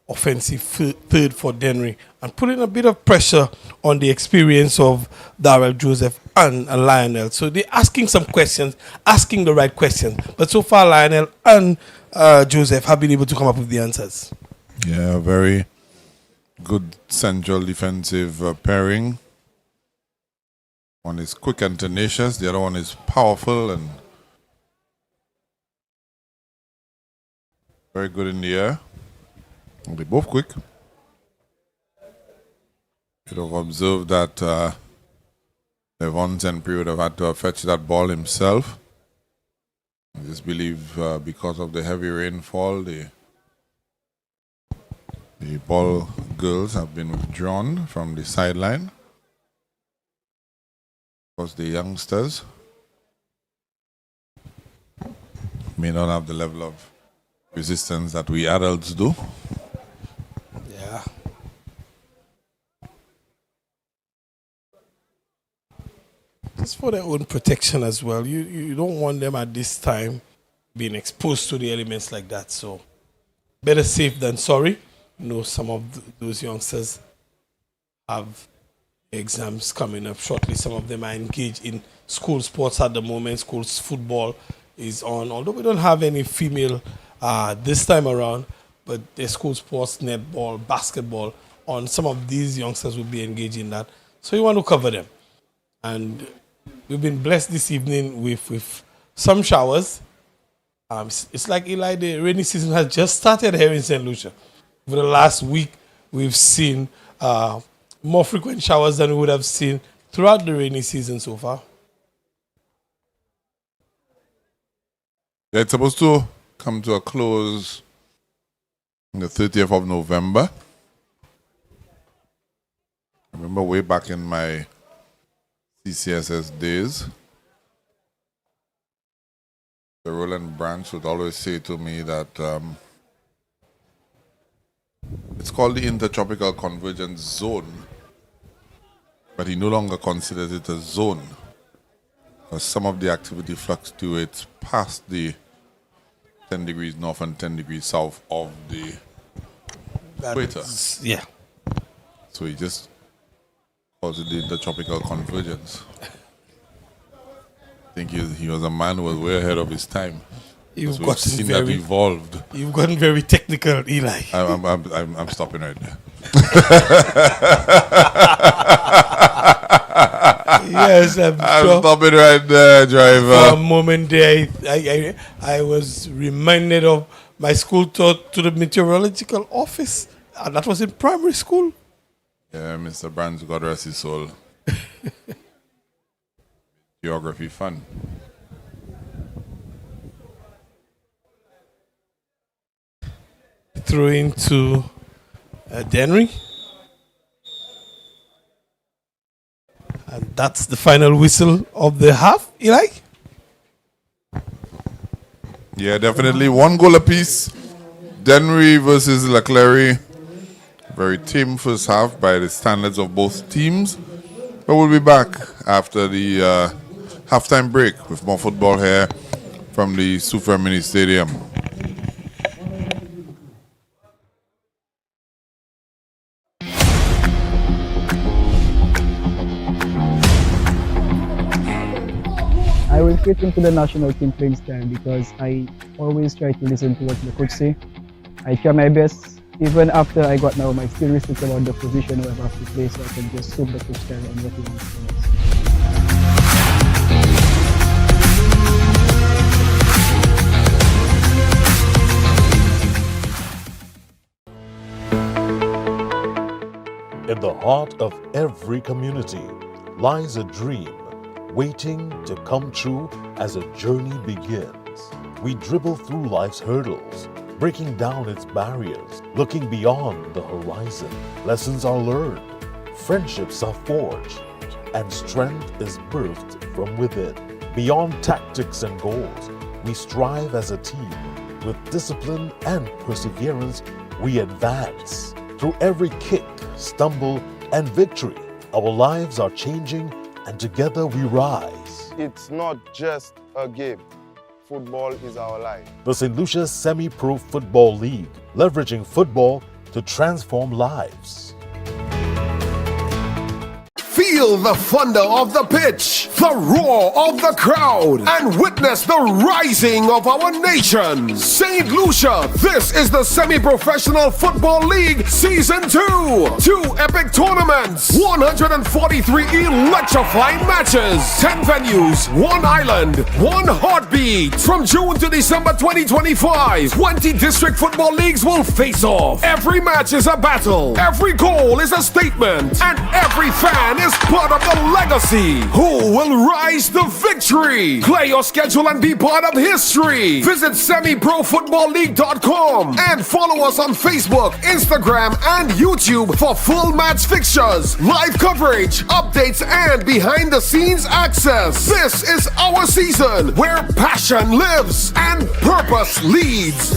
offensive third for Dennery and putting a bit of pressure on the experience of Darrell Joseph and Lionel. So they're asking some questions, asking the right questions. But so far, Lionel and Joseph have been able to come up with the answers. Yeah, very good central defensive pairing. One is quick and tenacious. The other one is powerful and very good in the air. They're both quick. You'd have observed that Levon Tenpri would have had to have fetched that ball himself. I just believe because of the heavy rainfall, the ball girls have been withdrawn from the sideline. Because the youngsters may not have the level of resistance that we adults do. Yeah. Just for their own protection as well. You don't want them at this time being exposed to the elements like that. So better safe than sorry. You know, some of those youngsters have exams coming up shortly. Some of them are engaged in school sports at the moment. School football is on. Although we don't have any female this time around, but the school sports, netball, basketball, on some of these youngsters will be engaged in that. So you want to cover them. And we've been blessed this evening with some showers. It's like, Eli, the rainy season has just started here in St. Lucia. For the last week, we've seen more frequent showers than we would have seen throughout the rainy season so far. Yeah, it's supposed to come to a close on the 30th of November. I remember way back in my CCSS days, the Roland Branch would always say to me that it's called the Intertropical Convergence Zone, but he no longer considers it a zone because some of the activity fluctuates past the 10 degrees north and 10 degrees south of the equator. Yeah. So he just calls it the Intertropical Convergence. I think he was a man who was way ahead of his time. You've we've seen that evolved. You've gotten very technical, Eli. I'm stopping right there. Yes, I'm sure. Stopping right there, driver. For a moment there, I was reminded of my school taught to the meteorological office, and that was in primary school. Yeah, Mr. Brands, God rest his soul. Geography fun. Throw into Dennery. that's the final whistle of the half, Eli? Yeah, definitely. 1 goal apiece. DENNERY versus CLERY. Very tame first half by the standards of both teams. But we'll be back after the halftime break with more football here from the Super Mini Stadium. I will fit into the national team playing style because I always try to listen to what the coach say. I try my best. Even after I got now, I still research about the position where I have to play so I can just suit the coach style and what he wants from us. In the heart of every community lies a dream waiting to come true as a journey begins. We dribble through life's hurdles, breaking down its barriers, looking beyond the horizon. Lessons are learned, friendships are forged, and strength is birthed from within. Beyond tactics and goals, we strive as a team. With discipline and perseverance, we advance. Through every kick, stumble, and victory, our lives are changing, and together we rise. It's not just a game. Football is our life. The St. Lucia Semi-Pro Football League, leveraging football to transform lives. Feel the thunder of the pitch, the roar of the crowd, and witness the rising of our nation. St. Lucia, this is the Semi-Professional Football League Season 2. 2 epic tournaments, 143 electrifying matches, 10 venues, 1 island, 1 heartbeat. From June to December 2025, 20 district football leagues will face off. Every match is a battle, every goal is a statement, and every fan is part of the legacy. Who will rise to victory? Play your schedule and be part of history. Visit semiprofootballleague.com and follow us on Facebook, Instagram, and YouTube for full match fixtures, live coverage, updates, and behind the scenes access. This is our season where passion lives and purpose leads.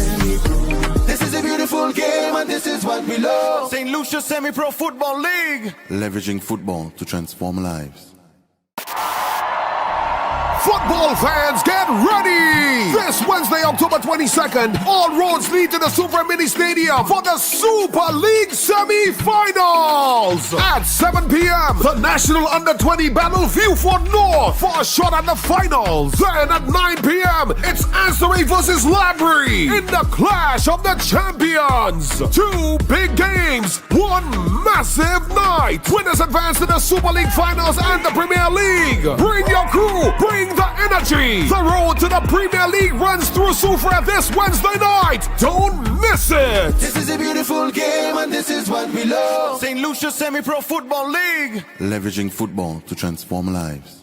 This is a beautiful game and this is what we love. St. Lucia Semi-Pro Football League. Leveraging football to transform lives. Football fans, get ready! This Wednesday, October 22nd, all roads lead to the Super Mini Stadium for the Super League semi-finals. At 7 p.m., the National Under-20 battle Viewford North for a shot at the finals. Then at 9 p.m., it's Ansoray versus Labry in the Clash of the Champions. 2 big games, 1 massive night. Winners advance to the Super League finals and the Premier League. Bring your crew, bring the energy. The road to the Premier League runs through Sufra this Wednesday night. Don't miss it. This is a beautiful game and this is what we love. St. Lucia Semi-Pro Football League. Leveraging football to transform lives.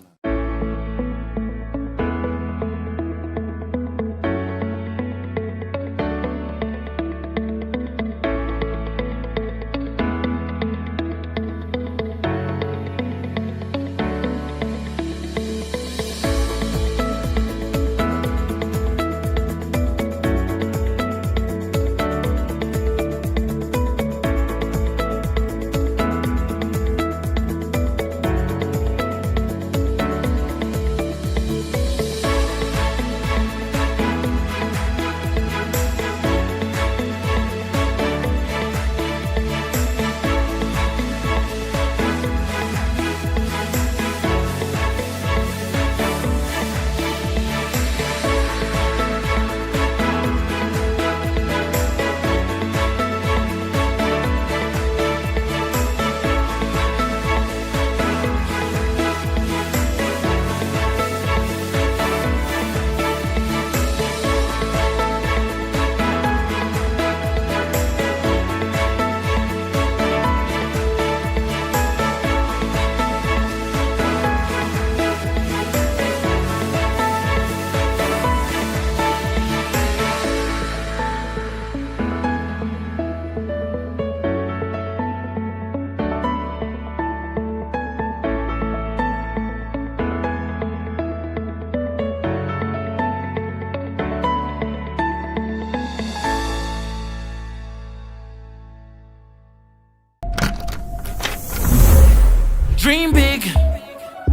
Dream big,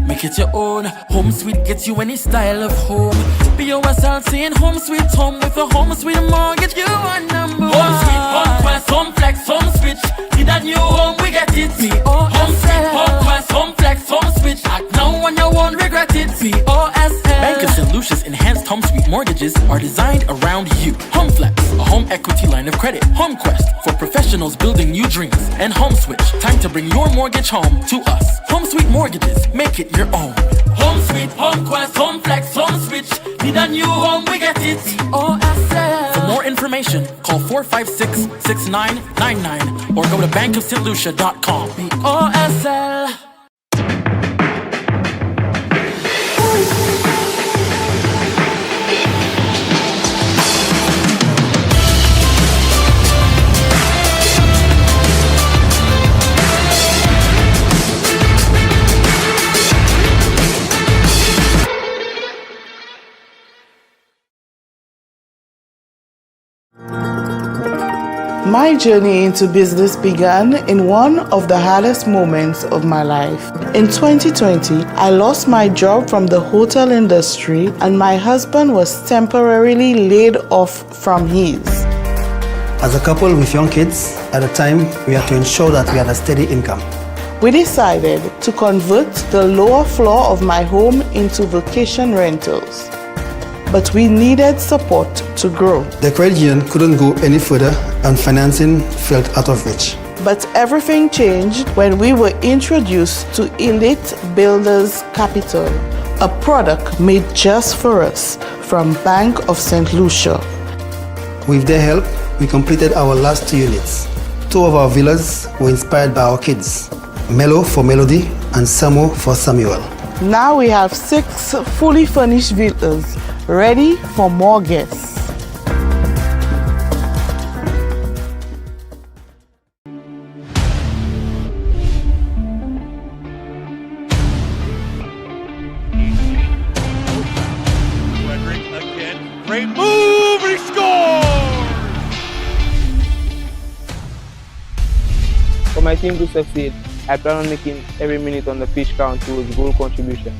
make it your own. Home Sweet gets you any style of home. BOSL saying home sweet home with a home sweet mortgage. You are number one. Home Sweet, home quest, home flex, home switch. Need a new home, we get it. Home Sweet, home quest, home flex, home switch. Act now and you won't regret it. BOSL. Bank of St. Lucia's enhanced home sweet mortgages are designed around you. Home Flex, a home equity line of credit. Home Quest, for professionals building new dreams. And Home Switch, time to bring your mortgage home to us. Home Sweet Mortgages, make it your own. Home Sweet, Home Quest, Home Flex, Home Switch. Need a new home, we get it. BOSL. For more information, call 456-6999 or go to bankofstlucia.com. BOSL. My journey into business began in one of the hardest moments of my life. In 2020, I lost my job from the hotel industry and my husband was temporarily laid off from his. As a couple with young kids, at the time, we had to ensure that we had a steady income. We decided to convert the lower floor of my home into vacation rentals. But we needed support to grow. The credit union couldn't go any further and financing felt out of reach. But everything changed when we were introduced to Elite Builders Capital, a product made just for us from Bank of St. Lucia. With their help, we completed our last 2 units. 2 of our villas were inspired by our kids, Melo for Melody and Samo for Samuel. Now we have 6 fully furnished villas ready for more guests. Great move, he scores! For my team to succeed, I plan on making every minute on the pitch count towards goal contribution.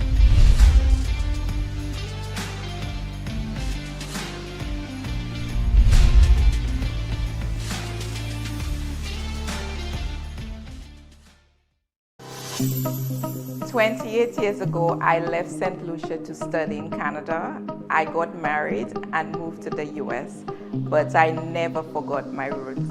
"28 years ago, I left St. Lucia to study in Canada. I got married and moved to the US, but I never forgot my roots.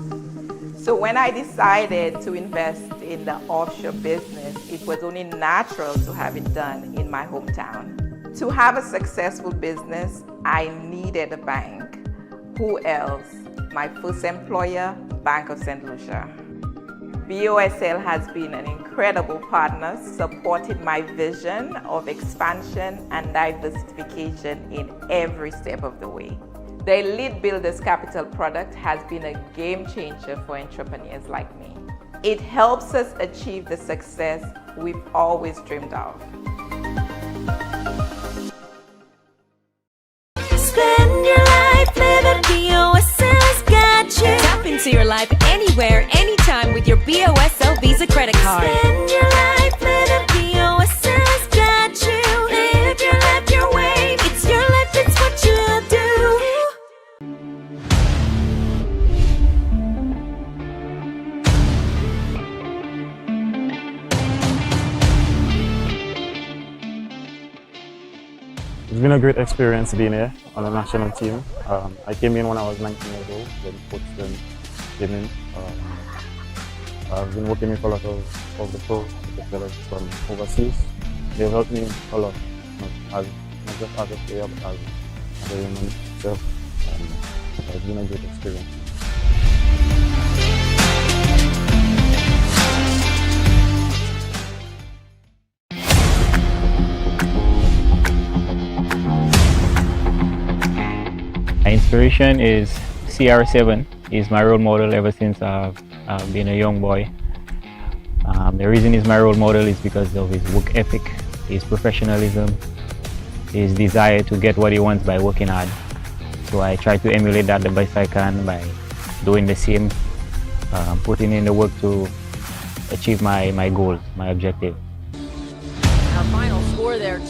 So when I decided to invest in the offshore business, it was only natural to have it done in my hometown. To have a successful business, I needed a bank. Who else? My first employer, Bank of St. Lucia. BOSL has been an incredible partner, supported my vision of expansion and diversification in every step of the way. The Elite Builders Capital product has been a game changer for entrepreneurs like me. It helps us achieve the success we've always dreamed of. Spend your life living, BOSL's got you. Tap into your life anywhere, anytime with your BOSL Visa credit card. Spend your life living, BOSL's got you. Live your life your way. It's your life, it's what you do. It's been a great experience being here on the national team. I came in when I was 19 years old, when coach then came in. I've been working with a lot of the pros, the fellas from overseas. They've helped me a lot, not just as a player, but as a human itself. It's been a great experience. My inspiration is CR7. He's my role model ever since I've been a young boy. The reason he's my role model is because of his work ethic, his professionalism, his desire to get what he wants by working hard. So I try to emulate that the best I can by doing the same, putting in the work to achieve my goals, my objective.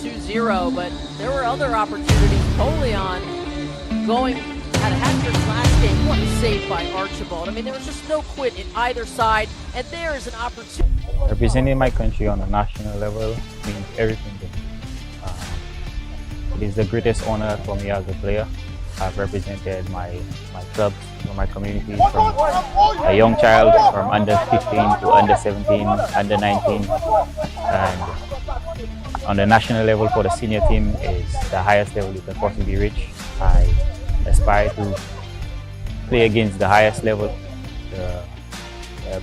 2-0, but there were other opportunities. Polion going had a hat trick last game. What a save by Archibald. I mean, there was just no quit in either side, and there is an opportunity. Representing my country on a national level means everything to me. It is the greatest honor for me as a player. I've represented my clubs, my communities from a young child, from under 15 to under 17, under 19, and on the national level for the senior team is the highest level you can possibly reach. I aspire to play against the highest level, the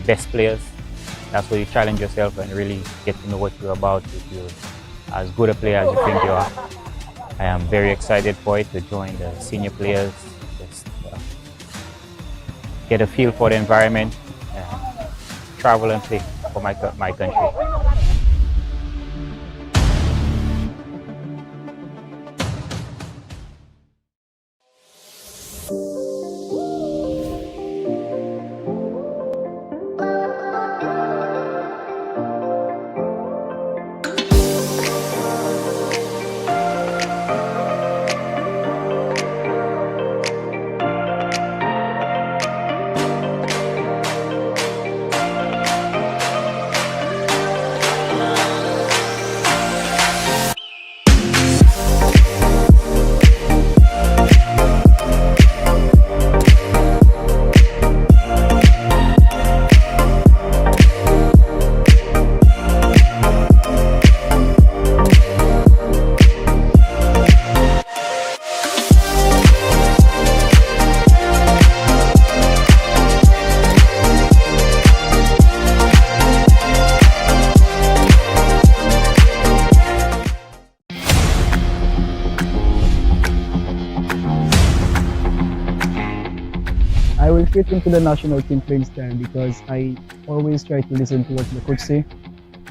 best players. That's where you challenge yourself and really get to know what you're about. If you're as good a player as you think you are. I am very excited for it, to join the senior players, just get a feel for the environment, and travel and play for my country. I will fit into the national team playing style because I always try to listen to what the coach say.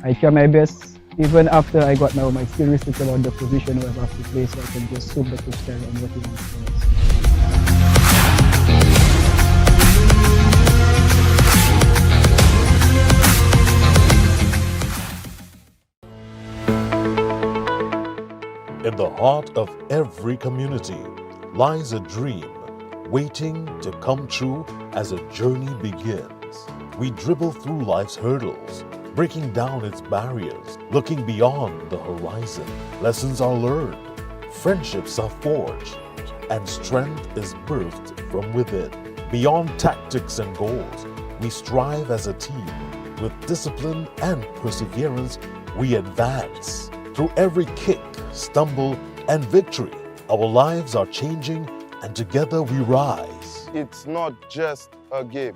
I try my best, even after I got now my skill research about the position where I have to play, so I can just suit the coach style and what he wants from us. In the heart of every community lies a dream waiting to come true as a journey begins. We dribble through life's hurdles, breaking down its barriers, looking beyond the horizon. Lessons are learned, friendships are forged, and strength is birthed from within. Beyond tactics and goals, we strive as a team. With discipline and perseverance, we advance. Through every kick, stumble, and victory, our lives are changing, and together we rise. It's not just a game.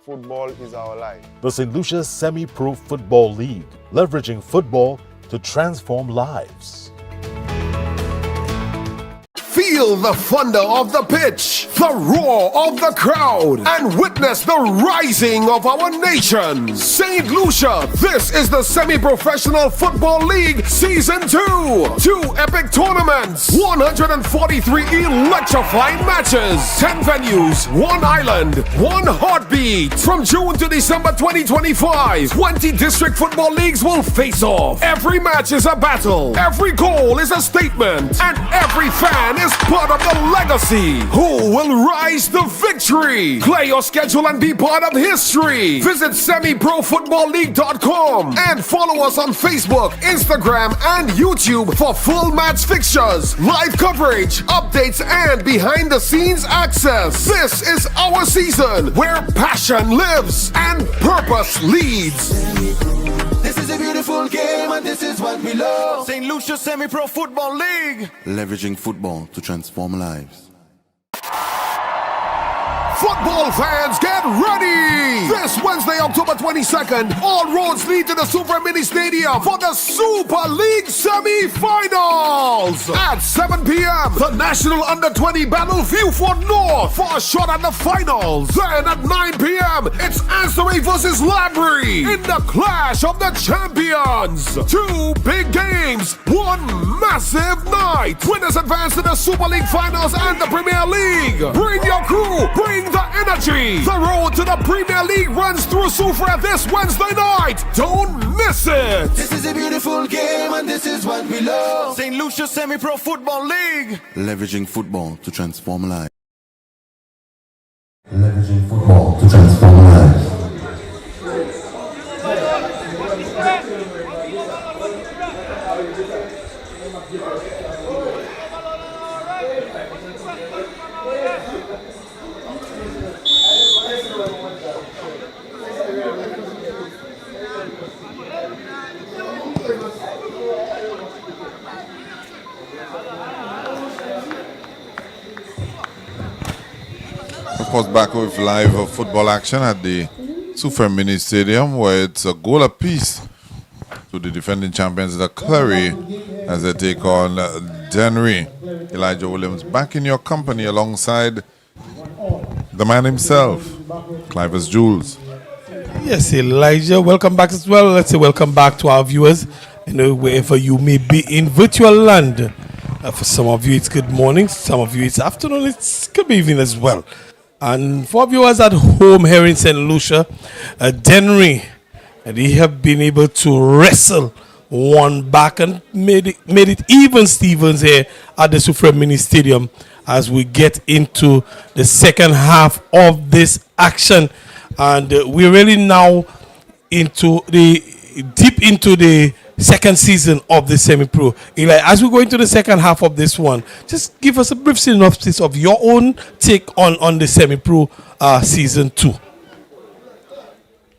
Football is our life. The St. Lucia Semi-Pro Football League, leveraging football to transform lives. Feel the thunder of the pitch, the roar of the crowd, and witness the rising of our nation. St. Lucia, this is the Semi-Professional Football League Season 2. 2 epic tournaments, 143 electrifying matches, 10 venues, 1 island, 1 heartbeat. From June to December 2025, 20 district football leagues will face off. Every match is a battle, every goal is a statement, and every fan is part of the legacy. Who will rise to victory? Play your schedule and be part of history. Visit semiprofootballleague.com and follow us on Facebook, Instagram, and YouTube for full match fixtures, live coverage, updates, and behind-the-scenes access. This is our season where passion lives and purpose leads. This is a beautiful game and this is what we love. St. Lucia Semi-Pro Football League. Leveraging football to transform lives. Football fans, get ready! This Wednesday, October 22nd, all roads lead to the Super Mini Stadium for the Super League semi-finals. At 7 p.m., the National Under-20 battle Viewford North for a shot at the finals. Then at 9 p.m., it's Ansoray versus Labry in the Clash of the Champions. 2 big games, 1 massive night. Winners advance to the Super League finals and the Premier League. Bring your crew, bring the energy. The road to the Premier League runs through Sufra this Wednesday night. Don't miss it. This is a beautiful game and this is what we love. St. Lucia Semi-Pro Football League. Leveraging football to transform lives. Leveraging football to transform lives. Of course, back with live football action at the Super Mini Stadium, where it's a goal apiece to the defending champions, the CLERY, as they take on DENNERY. Elijah Williams back in your company alongside the man himself, Clivus Jules. Yes, Elijah, welcome back as well. Let's say welcome back to our viewers, wherever you may be in virtual land. For some of you, it's good morning. Some of you, it's afternoon. It could be evening as well. And for viewers at home here in St. Lucia, DENNERY, they have been able to wrestle one back and made it even Stevens here at the Sufra Mini Stadium as we get into the second half of this action. And we're really now deep into the second season of the semi-pro. Eli, as we go into the second half of this one, just give us a brief synopsis of your own take on the semi-pro season 2.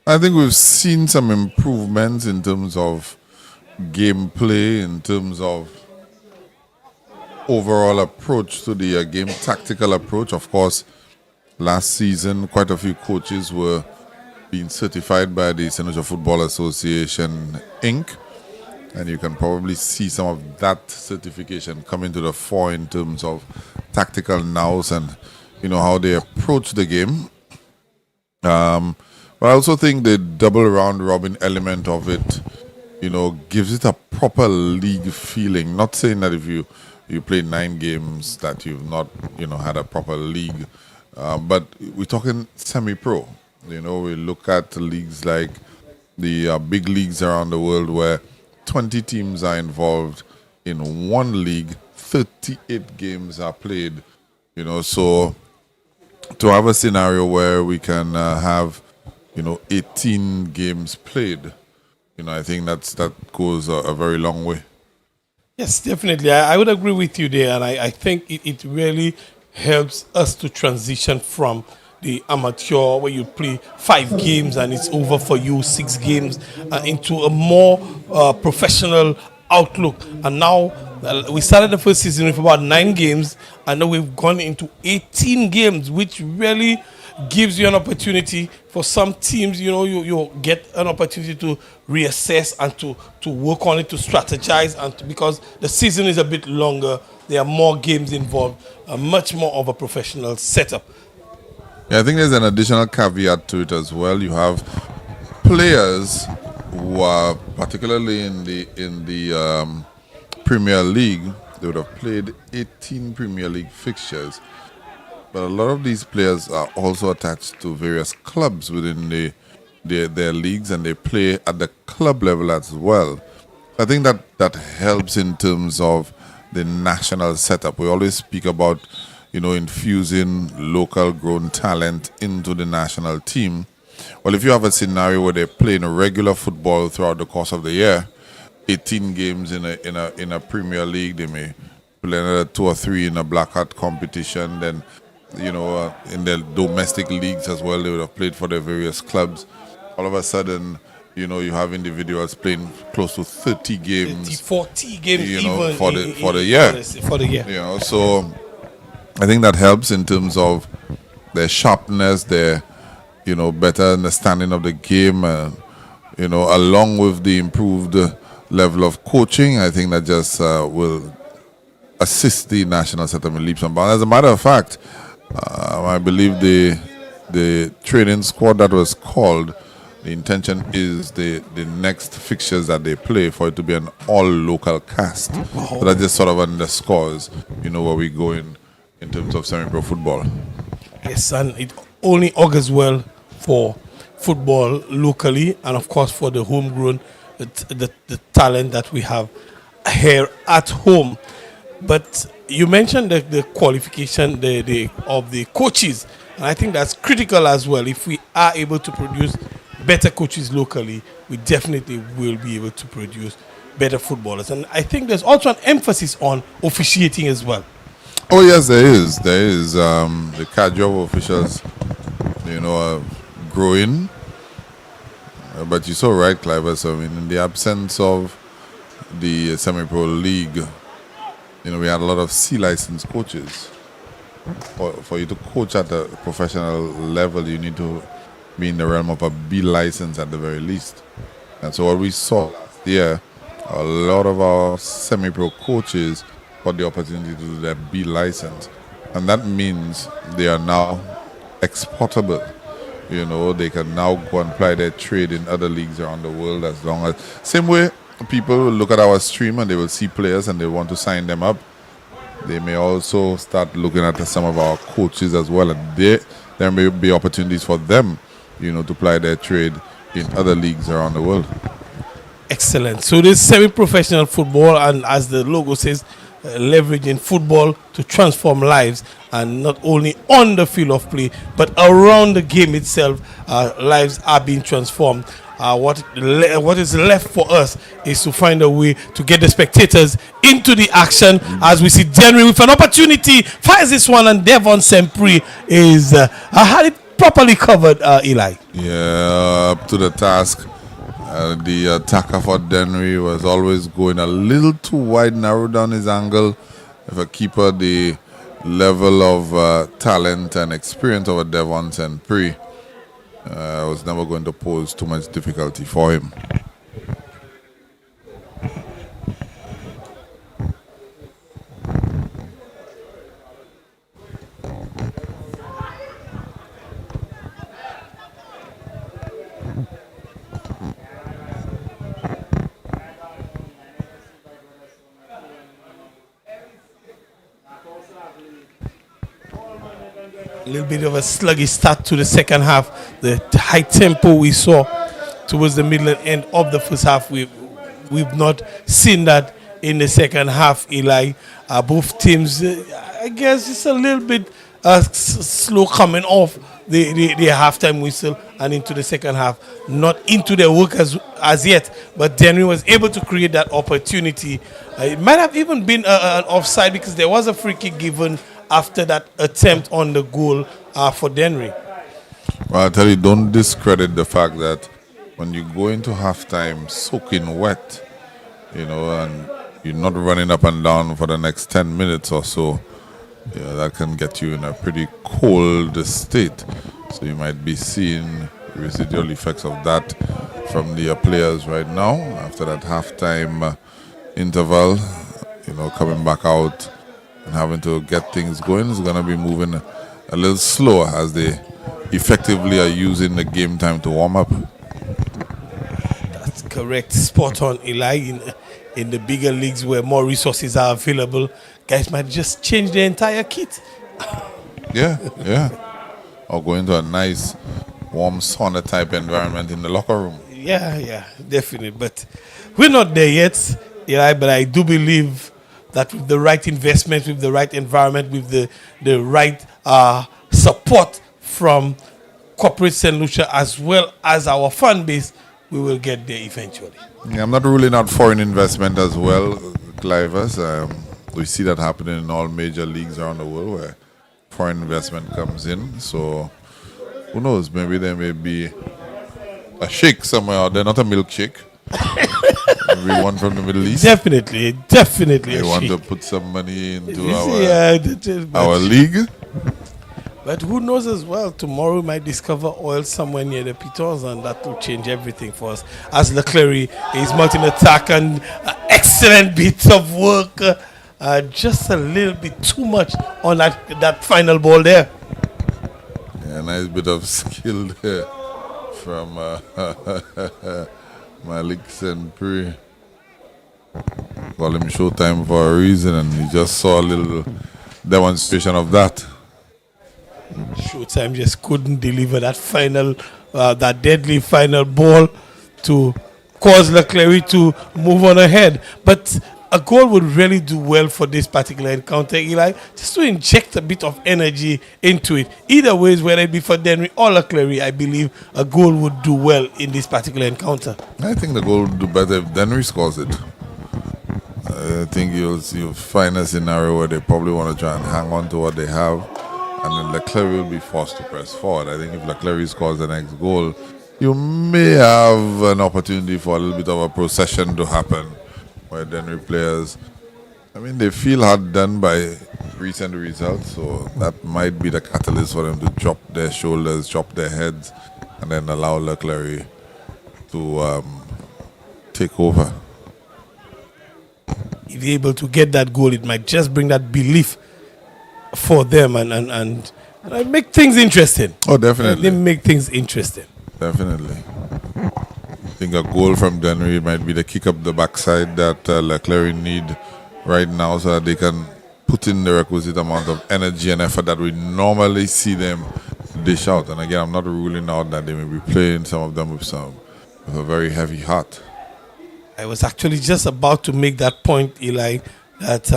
I think we've seen some improvements in terms of gameplay, in terms of overall approach to the game, tactical approach. Of course, last season, quite a few coaches were being certified by the St. Lucia Football Association, Inc., and you can probably see some of that certification coming to the fore in terms of tactical nous and how they approach the game. But I also think the double round robin element of it, gives it a proper league feeling. Not saying that if you play 9 games that you've not had a proper league, but we're talking semi-pro. We look at leagues like the big leagues around the world where 20 teams are involved in one league, 38 games are played, so to have a scenario where we can have, 18 games played, I think that goes a very long way. Yes, definitely. I would agree with you there, and I think it really helps us to transition from the amateur where you play 5 games and it's over for you, 6 games, into a more professional outlook. And now we started the first season with about 9 games, and now we've gone into 18 games, which really gives you an opportunity for some teams. You get an opportunity to reassess and to work on it, to strategize, and because the season is a bit longer, there are more games involved, much more of a professional setup. Yeah, I think there's an additional caveat to it as well. You have players who are particularly in the Premier League. They would have played 18 Premier League fixtures, but a lot of these players are also attached to various clubs within their leagues, and they play at the club level as well. I think that helps in terms of the national setup. We always speak about infusing local grown talent into the national team. Well, if you have a scenario where they're playing regular football throughout the course of the year, 18 games in a Premier League, they may play another 2 or 3 in a black hat competition, then in their domestic leagues as well, they would have played for their various clubs. All of a sudden, you have individuals playing close to 30 games, 40 games, for the year. So I think that helps in terms of their sharpness, their better understanding of the game, along with the improved level of coaching. I think that just will assist the national setup in leaps and bounds. As a matter of fact, I believe the training squad that was called, the intention is the next fixtures that they play for it to be an all-local cast. So that just sort of underscores, where we go in terms of semi-pro football. Yes, and it only augurs well for football locally and of course for the homegrown the talent that we have here at home. But you mentioned the qualification of the coaches, and I think that's critical as well. If we are able to produce better coaches locally, we definitely will be able to produce better footballers. And I think there's also an emphasis on officiating as well. Oh yes, there is. There is. The cadre of officials, are growing. But you're so right, Clive. So, in the absence of the semi-pro league, we had a lot of C-licensed coaches. For you to coach at a professional level, you need to be in the realm of a B license at the very least. And so what we saw last year, a lot of our semi-pro coaches got the opportunity to do their B license. And that means they are now exportable. They can now go and apply their trade in other leagues around the world as long as... Same way people will look at our stream and they will see players and they want to sign them up. They may also start looking at some of our coaches as well. And there may be opportunities for them, to apply their trade in other leagues around the world. Excellent. So this semi-professional football, and as the logo says, leveraging football to transform lives, and not only on the field of play but around the game itself. Lives are being transformed. What is left for us is to find a way to get the spectators into the action, as we see DENNERY with an opportunity, fires this one, and Devon Sempri is had it properly covered. Eli, up to the task. The attacker for DENNERY was always going a little too wide, narrow down his angle. If a keeper, the level of talent and experience of a Devon Sempri was never going to pose too much difficulty for him. a little bit of a sluggish start to the second half. The high tempo we saw towards the middle and end of the first half, we've not seen that in the second half, Eli. Both teams, I guess, just a little bit slow coming off the halftime whistle and into the second half. Not into their work as yet, but DENNERY was able to create that opportunity. It might have even been an offside, because there was a free kick given after that attempt on the goal for DENNERY. Well, I tell you, don't discredit the fact that when you go into halftime soaking wet, and you're not running up and down for the next 10 minutes or so, that can get you in a pretty cold state. So you might be seeing residual effects of that from the players right now after that halftime interval. Coming back out and having to get things going is going to be moving a little slower, as they effectively are using the game time to warm up. That's correct. Spot on, Eli. In the bigger leagues where more resources are available, guys might just change the entire kit. Yeah. Or go into a nice warm sauna type environment in the locker room. Yeah, definitely. But we're not there yet, Eli. But I do believe that with the right investment, with the right environment, with the right support from corporate St. Lucia as well as our fan base, we will get there eventually. Yeah, I'm not ruling out foreign investment as well, Clivers. We see that happening in all major leagues around the world where foreign investment comes in. So who knows? Maybe there may be a shake somewhere out there, not a milkshake. Maybe one from the Middle East. Definitely. They want to put some money into our league. But who knows as well, tomorrow we might discover oil somewhere near the Pitons, and that will change everything for us. As CLERY is mounting attack, and excellent bit of work. Just a little bit too much on that final ball there. Yeah, nice bit of skill there from Malik Sempri. Call him Showtime for a reason, and he just saw a little demonstration of that. Showtime just couldn't deliver that final, that deadly final ball to cause CLERY to move on ahead. But a goal would really do well for this particular encounter, Eli, just to inject a bit of energy into it. Either ways, whether it be for DENNERY or CLERY, I believe a goal would do well in this particular encounter. I think the goal would do better if DENNERY scores it. I think you'll find a scenario where they probably want to try and hang on to what they have, and then CLERY will be forced to press forward. I think if CLERY scores the next goal, you may have an opportunity for a little bit of a procession to happen, where DENNERY players, I mean, they feel hard done by recent results, so that might be the catalyst for them to drop their shoulders, drop their heads, and then allow CLERY to take over. If they're able to get that goal, it might just bring that belief for them and make things interesting. Oh, definitely. They make things interesting. Definitely. I think a goal from DENNERY might be the kick up the backside that CLERY need right now, so that they can put in the requisite amount of energy and effort that we normally see them dish out. And again, I'm not ruling out that they may be playing some of them with a very heavy heart. I was actually just about to make that point, Eli, that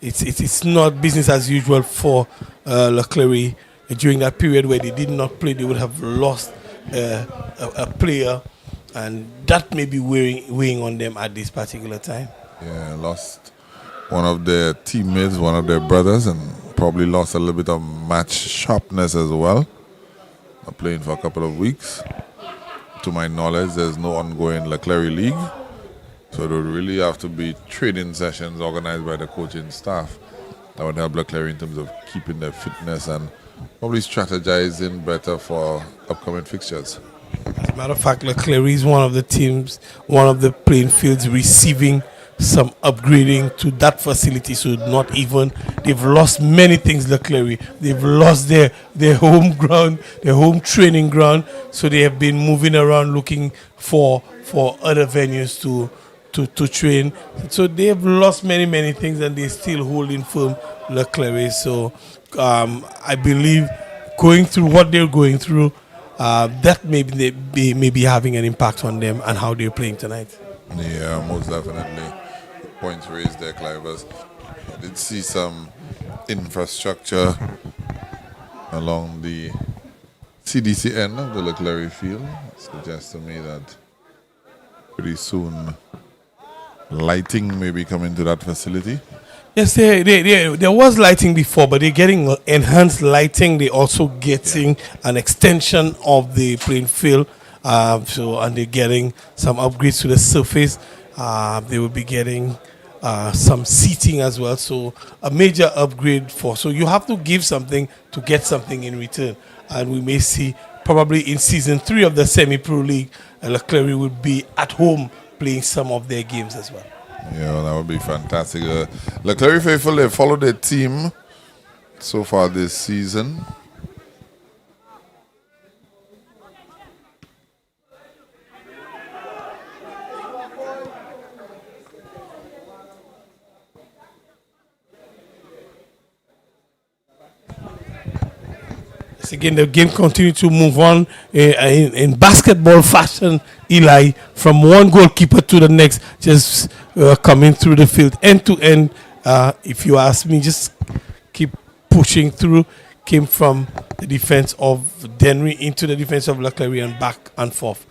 it's not business as usual for CLERY. During that period where they did not play, they would have lost a player, and that may be weighing on them at this particular time. Yeah, lost one of their teammates, one of their brothers, and probably lost a little bit of match sharpness as well. Not playing for a couple of weeks. To my knowledge, there's no ongoing CLERY league. So there would really have to be training sessions organized by the coaching staff that would help CLERY in terms of keeping their fitness and probably strategizing better for upcoming fixtures. As a matter of fact, CLERY is one of the teams, one of the playing fields receiving some upgrading to that facility. So not even, they've lost many things, CLERY. They've lost their home ground, their home training ground. So they have been moving around looking for other venues to train. So they've lost many things, and they're still holding firm, CLERY. So I believe going through what they're going through, that may be having an impact on them and how they're playing tonight. Yeah, most definitely. Points raised there, Clivers. I did see some infrastructure along the CDC end of the CLERY field. It suggests to me that pretty soon lighting may be coming to that facility. Yes, there was lighting before, but they're getting enhanced lighting. They're also getting an extension of the playing field, and they're getting some upgrades to the surface. They will be getting some seating as well, so a major upgrade so you have to give something to get something in return, and we may see probably in season 3 of the semi-pro league, CLERY would be at home playing some of their games as well. Yeah, well, that would be fantastic. CLERY faithful, they followed their team so far this season. Again, the game continued to move on in basketball fashion, Eli, from one goalkeeper to the next, just coming through the field end to end. If you ask me, just keep pushing through. Came from the defense of DENNERY into the defense of CLERY and back and forth.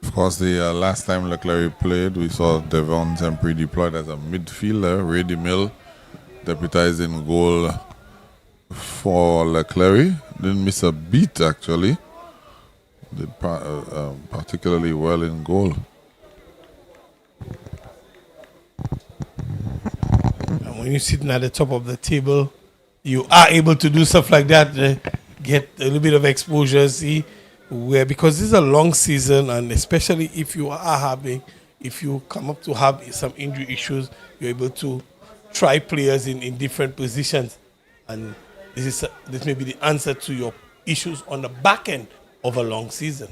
Of course, the last time CLERY played, we saw Devon Tempry deployed as a midfielder. Ray DeMille deputized in goal for CLERY. Didn't miss a beat, actually. Did particularly well in goal. And when you're sitting at the top of the table, you are able to do stuff like that, get a little bit of exposure, see, because this is a long season, and especially if you come up to have some injury issues, you're able to try players in different positions, and this may be the answer to your issues on the back end of a long season.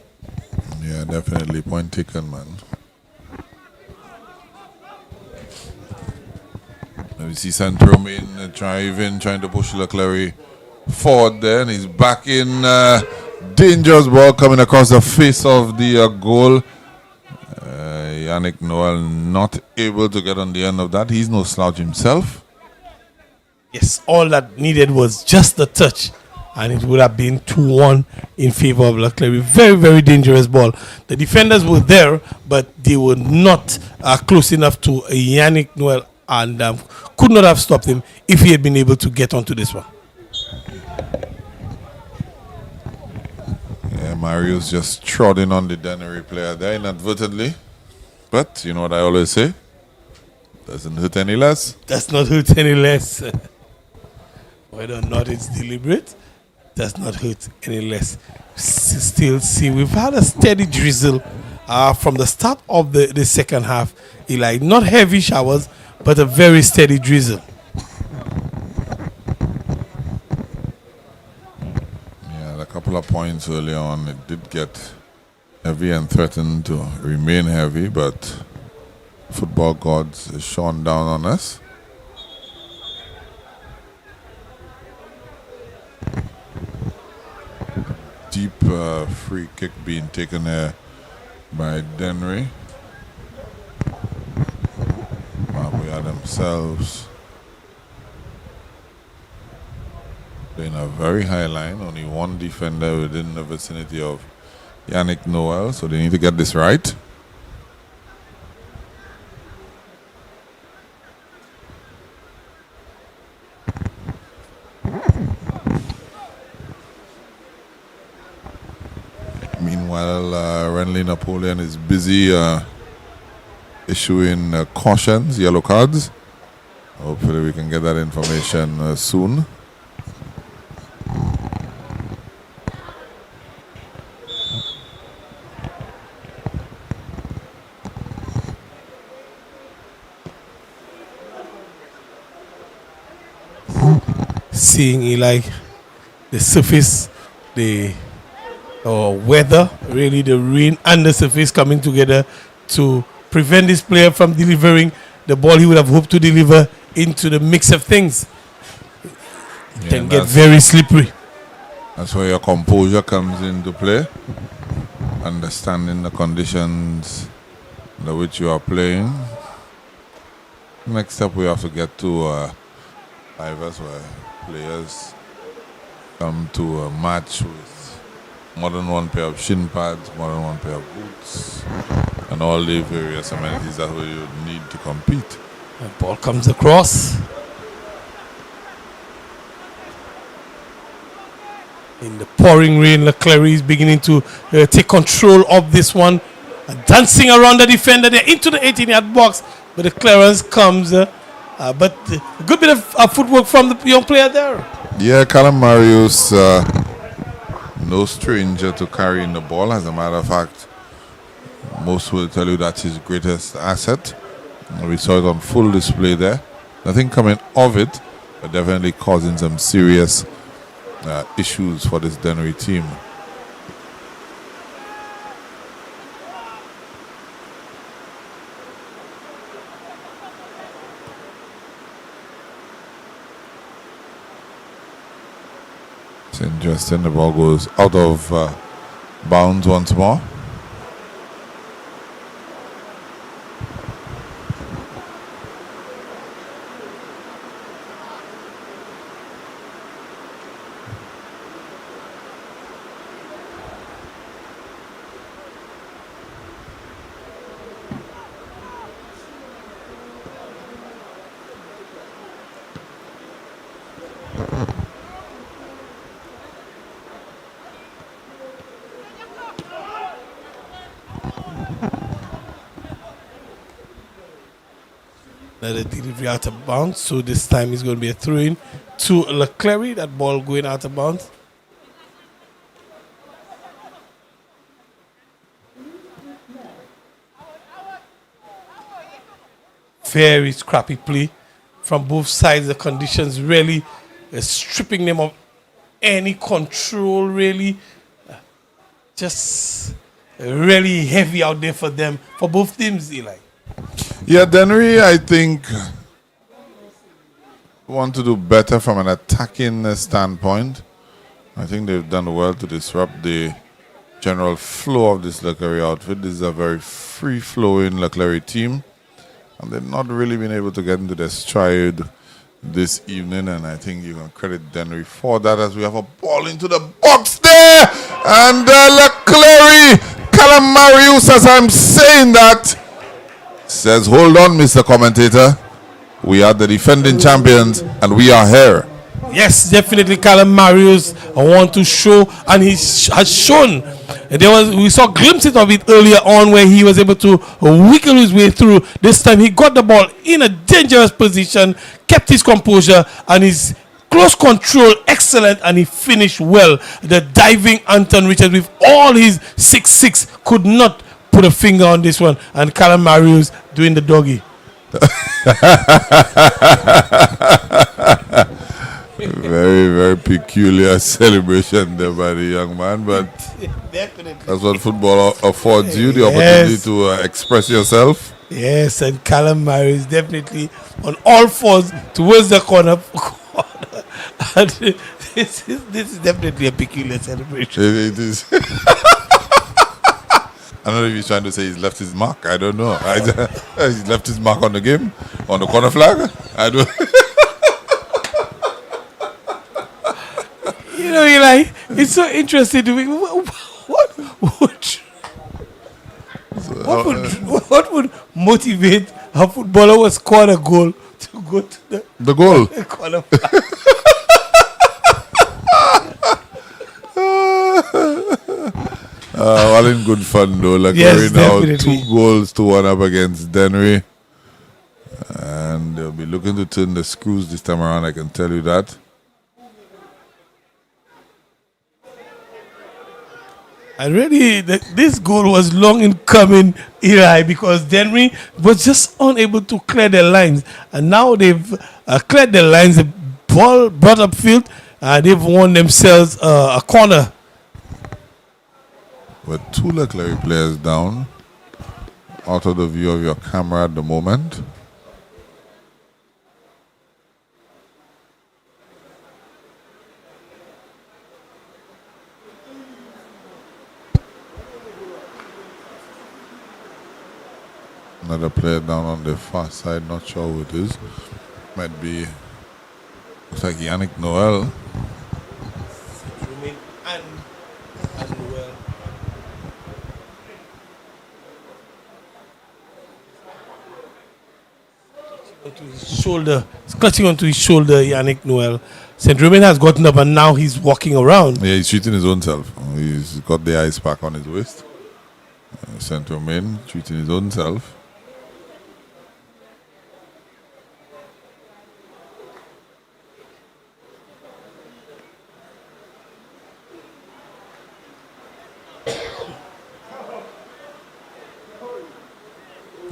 Yeah, definitely. Point taken, man. We see St. Romain trying to push CLERY forward there, and he's back in. Dangerous ball coming across the face of the goal. Yannick Noel not able to get on the end of that. He's no slouch himself. Yes, all that needed was just the touch, and it would have been 2-1 in favor of CLERY. Very, very dangerous ball. The defenders were there, but they were not close enough to Yannick Noel, and could not have stopped him if he had been able to get onto this one. Yeah, Mario's just trotting on the Dennery player there inadvertently. But you know what I always say? Doesn't hurt any less. Does not hurt any less. Whether or not it's deliberate, does not hurt any less. Still see, we've had a steady drizzle from the start of the second half. Eli, not heavy showers, but a very steady drizzle. Yeah, a couple of points early on, it did get heavy and threatened to remain heavy, but football gods shone down on us. Deep free kick being taken there by Dennery. Mabuya themselves playing a very high line, only one defender within the vicinity of Yannick Noel, so they need to get this right. Meanwhile, Renly Napoleon is busy issuing cautions, yellow cards. Hopefully we can get that information soon. Seeing Eli, the surface, the weather, really the rain and the surface coming together to prevent this player from delivering the ball he would have hoped to deliver into the mix of things. Yeah, Can get very slippery. That's where your composure comes into play. Understanding the conditions under which you are playing. Next step we have to get to divers where players come to a match with more than one pair of shin pads, more than one pair of boots, and all the various amenities that you need to compete. The ball comes across. In the pouring rain, CLERY is beginning to take control of this one. Dancing around the defender, they're into the 18-yard box, but the clearance comes. But a good bit of footwork from the young player there. Yeah, Callum Marius, no stranger to carrying the ball. As a matter of fact, most will tell you that's his greatest asset. We saw it on full display there. Nothing coming of it, but definitely causing some serious issues for this Dennery team. It's interesting, the ball goes out of bounds once more. The delivery out of bounds, so this time it's going to be a throw-in to CLERY. That ball going out of bounds. Very scrappy play from both sides. The conditions really stripping them of any control, really. Just really heavy out there for them, for both teams, Eli. Yeah, Dennery, I think want to do better from an attacking standpoint. I think they've done well to disrupt the general flow of this CLERY outfit. This is a very free-flowing CLERY team, and they've not really been able to get into their stride this evening, and I think you can credit DENNERY for that, as we have a ball into the box there, and CLERY, Calamarius, as I'm saying that, says, hold on, Mr. Commentator. We are the defending champions, and we are here. Yes, definitely Calamarius. I want to show, and he has shown. We saw glimpses of it earlier on where he was able to wiggle his way through. This time he got the ball in a dangerous position, kept his composure, and his close control excellent, and he finished well. The diving Anton Richards with all his 6'6" could not put a finger on this one, and Calamarius doing the doggy. Very, very peculiar celebration there by the young man, but that's what football affords you, the opportunity to express yourself. Yes, and Calamarius definitely on all fours towards the corner. And this is definitely a peculiar celebration. It is. I don't know if he's trying to say he's left his mark. I don't know. He's left his mark on the game, on the corner flag. I don't. You know, Eli, it's so interesting to me. What would motivate a footballer who has scored a goal to go to the goal? Corner all in good fun though. Yes, now definitely. 2-1 up against DENNERY, and they'll be looking to turn the screws this time around. I can tell you that. And really, this goal was long in coming, Eli, because DENNERY was just unable to clear their lines. And now they've cleared their lines, the ball brought upfield, and they've won themselves a corner. With 2 CLERY players down, out of the view of your camera at the moment. Another player down on the far side, not sure who it is. Might be, looks like Yannick Noel. Clutching onto his shoulder, Yannick Noel. St. Romain has gotten up and now he's walking around. Yeah, he's treating his own self. He's got the ice pack on his waist. St. Romain treating his own self.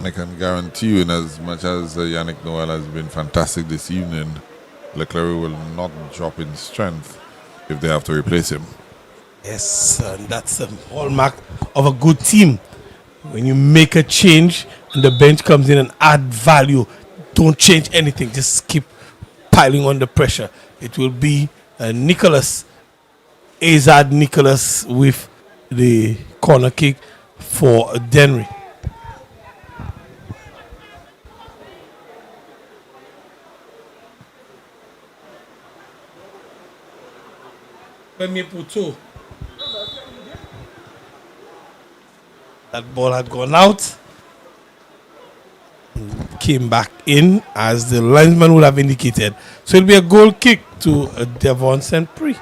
I can guarantee you, in as much as Yannick Noel has been fantastic this evening, CLERY will not drop in strength if they have to replace him. Yes, and that's the hallmark of a good team. When you make a change and the bench comes in and add value, don't change anything. Just keep piling on the pressure. It will be Azad Nicholas with the corner kick for DENNERY. That ball had gone out, came back in as the linesman would have indicated. So it'll be a goal kick to Devon St. Prix.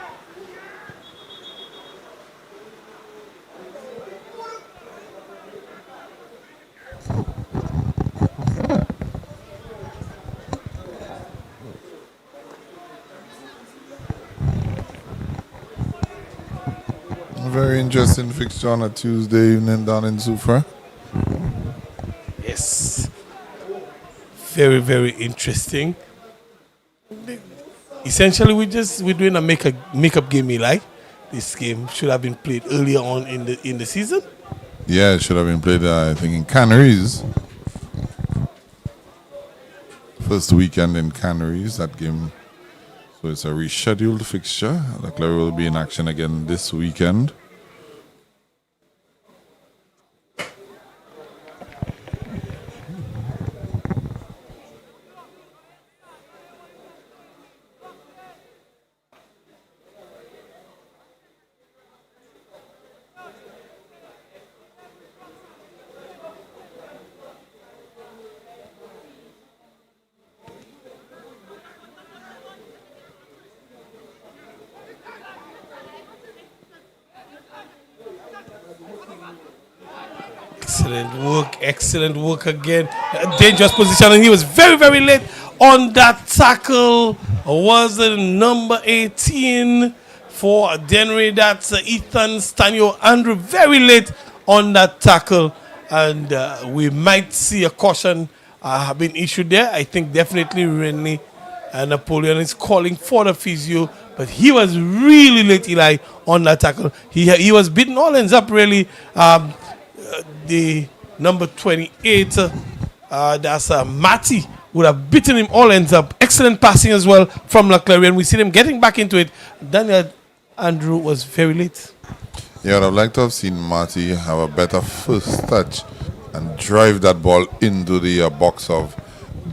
Very interesting fixture on a Tuesday evening down in Soufrière. Yes. Very, very interesting. Essentially, we're doing a makeup game, Eli. This game should have been played earlier on in the season. Yeah, it should have been played, I think, in Canaries. first weekend in Canaries. That game, so it's a rescheduled fixture. The CLERY will be in action again this weekend. Excellent work again. A dangerous position, and he was very, very late on that tackle. Was the number 18 for DENNERY? That's Ethan Stanio Andrew, very late on that tackle, and we might see a caution have been issued there. I think definitely Rennie Napoleon is calling for the physio, but he was really late, Eli, on that tackle. He was beating all ends up really. The number 28, that's Matty, would have beaten him all ends up. Excellent passing as well from CLERY, and we see them getting back into it. Daniel Andrew was very late. Yeah, I'd like to have seen Matty have a better first touch and drive that ball into the box of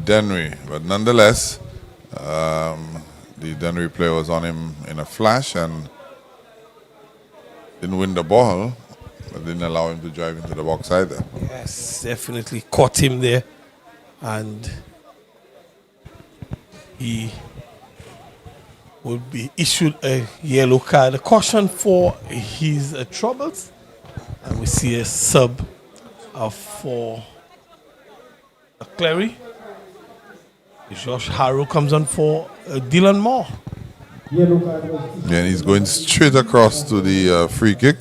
DENNERY. But nonetheless, the DENNERY player was on him in a flash and didn't win the ball, but didn't allow him to drive into the box either. Yes, definitely caught him there, and he would be issued a yellow card, a caution for his troubles, and we see a sub for CLERY. Josh Harrow comes on for Dylan Moore. Yeah, and he's going straight across to the free kick.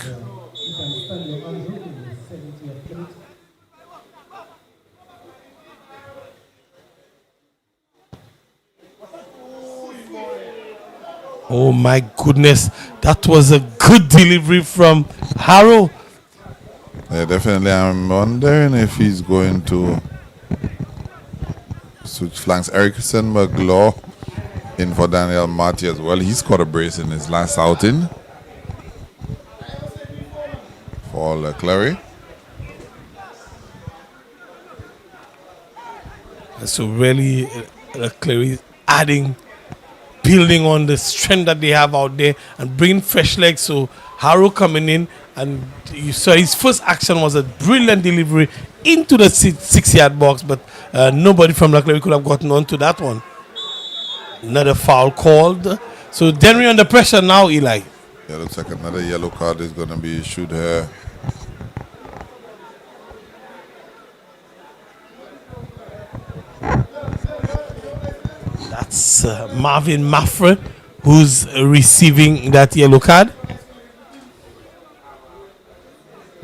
Oh my goodness, that was a good delivery from Harrow. Yeah, definitely. I'm wondering if he's going to switch flanks. Erickson McGlaw in for Daniel Marty as well. He scored a brace in his last outing for CLERY. So really, CLERY adding, building on the strength that they have out there and bringing fresh legs. So Harrow coming in, and you saw his first action was a brilliant delivery into the 6-yard box, but nobody from CLERY could have gotten onto that one. Another foul called. So DENNERY under pressure now, Eli. Yeah, looks like another yellow card is going to be issued here. That's Marvin Maffre who's receiving that yellow card.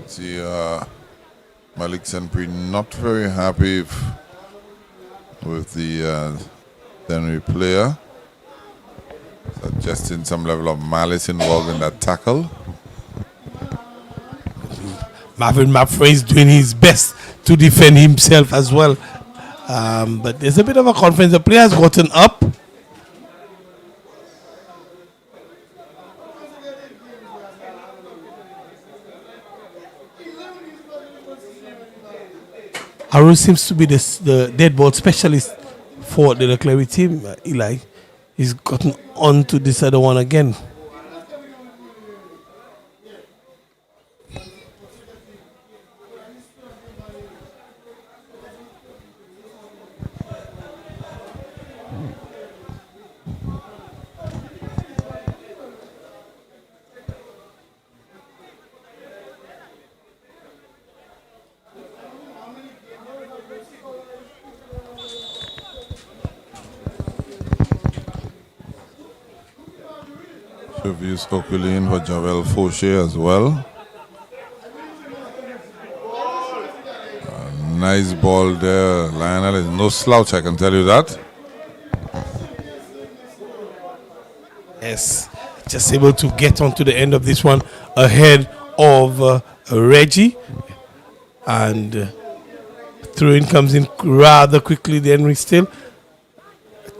See, Malik Senpri not very happy with the DENNERY player. Suggesting some level of malice involved in that tackle. Marvin Maffre is doing his best to defend himself as well. But there's a bit of a confidence. The player has gotten up. Harrow seems to be the dead ball specialist for the CLERY team. Eli, he's gotten on to this other one again. Views Oculin for Javel Fauché as well. Nice ball there. Lionel is no slouch, I can tell you that. Yes, just able to get onto the end of this one ahead of Reggie. And throw-in comes in rather quickly. DENNERY still.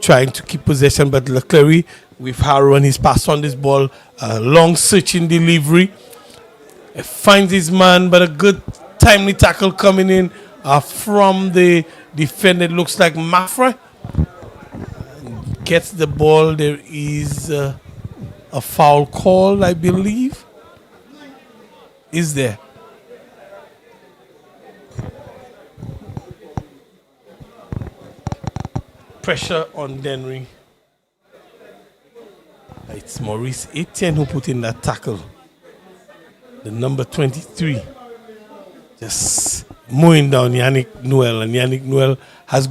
trying to keep possession, but CLERY with Harrow and he's passed on this ball, long searching delivery. Finds his man, but a good timely tackle coming in from the defender. It looks like Mafra gets the ball. There is a foul call, I believe. Is there? Pressure on DENNERY. It's Maurice Etienne who put in that tackle. The number 23. Just mowing down Yannick Noel. And Yannick Noel has,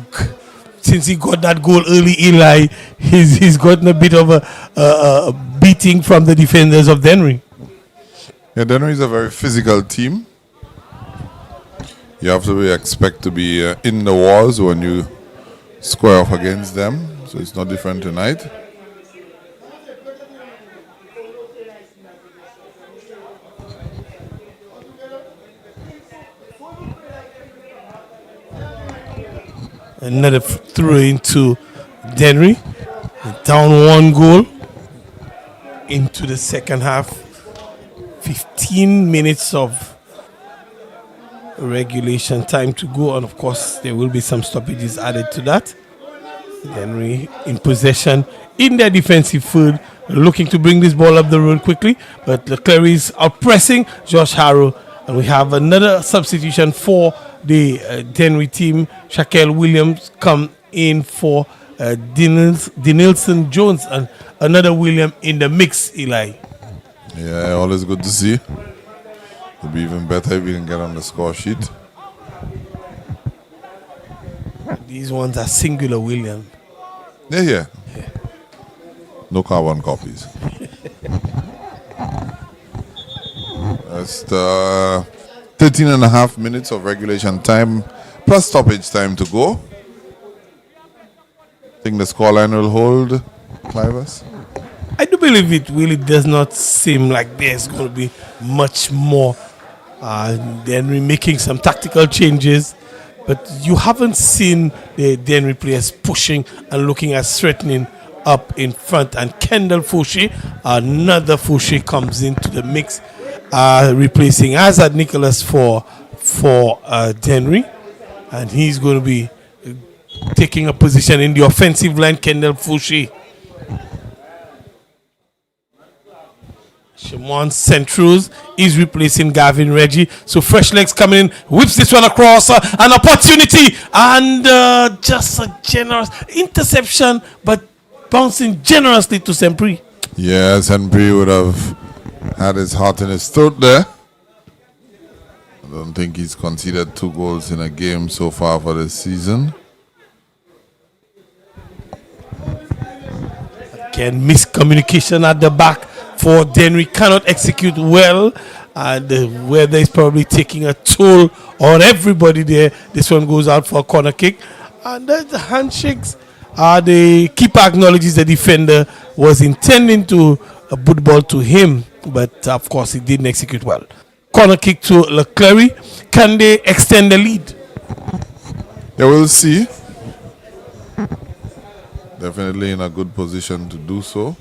since he got that goal early, Eli, he's gotten a bit of a beating from the defenders of DENNERY. Yeah, DENNERY is a very physical team. You have to expect to be in the walls when you square off against them. So it's not different tonight. Another throw into DENNERY. Down 1 goal into the second half. 15 minutes of regulation time to go, and of course there will be some stoppages added to that. DENNERY in possession in their defensive third, looking to bring this ball up the road quickly, but the CLERY is out pressing Josh Harrow, and we have another substitution for the DENNERY team. Shaquille Williams come in for Denilson Jones, and another William in the mix, Eli. Yeah, always good to see. It'll be even better if we can get on the score sheet. These ones are singular William. Yeah. No carbon copies. That's the 13 and a half minutes of regulation time plus stoppage time to go. Think the scoreline will hold, Clivers? I do believe it really does not seem like there's going to be much more. DENNERY making some tactical changes, but you haven't seen the DENNERY players pushing and looking as threatening up in front. And Kendall Fouché, another Fouché, comes into the mix, replacing Azad Nicholas for DENNERY, and he's going to be taking a position in the offensive line. Kendall Fouché. Shimon Centruz is replacing Gavin Reggie. So fresh legs coming in, whips this one across, an opportunity, and just a generous interception, but bouncing generously to Sempri. Yeah, Sempri would have had his heart in his throat there. I don't think he's conceded 2 goals in a game so far for this season. Again, miscommunication at the back for DENNERY, cannot execute well, and the weather is probably taking a toll on everybody there. This one goes out for a corner kick, and the handshakes. The keeper acknowledges the defender was intending to put the ball to him, but of course he didn't execute well. Corner kick to CLERY. Can they extend the lead? Yeah, we'll see. Definitely in a good position to do so.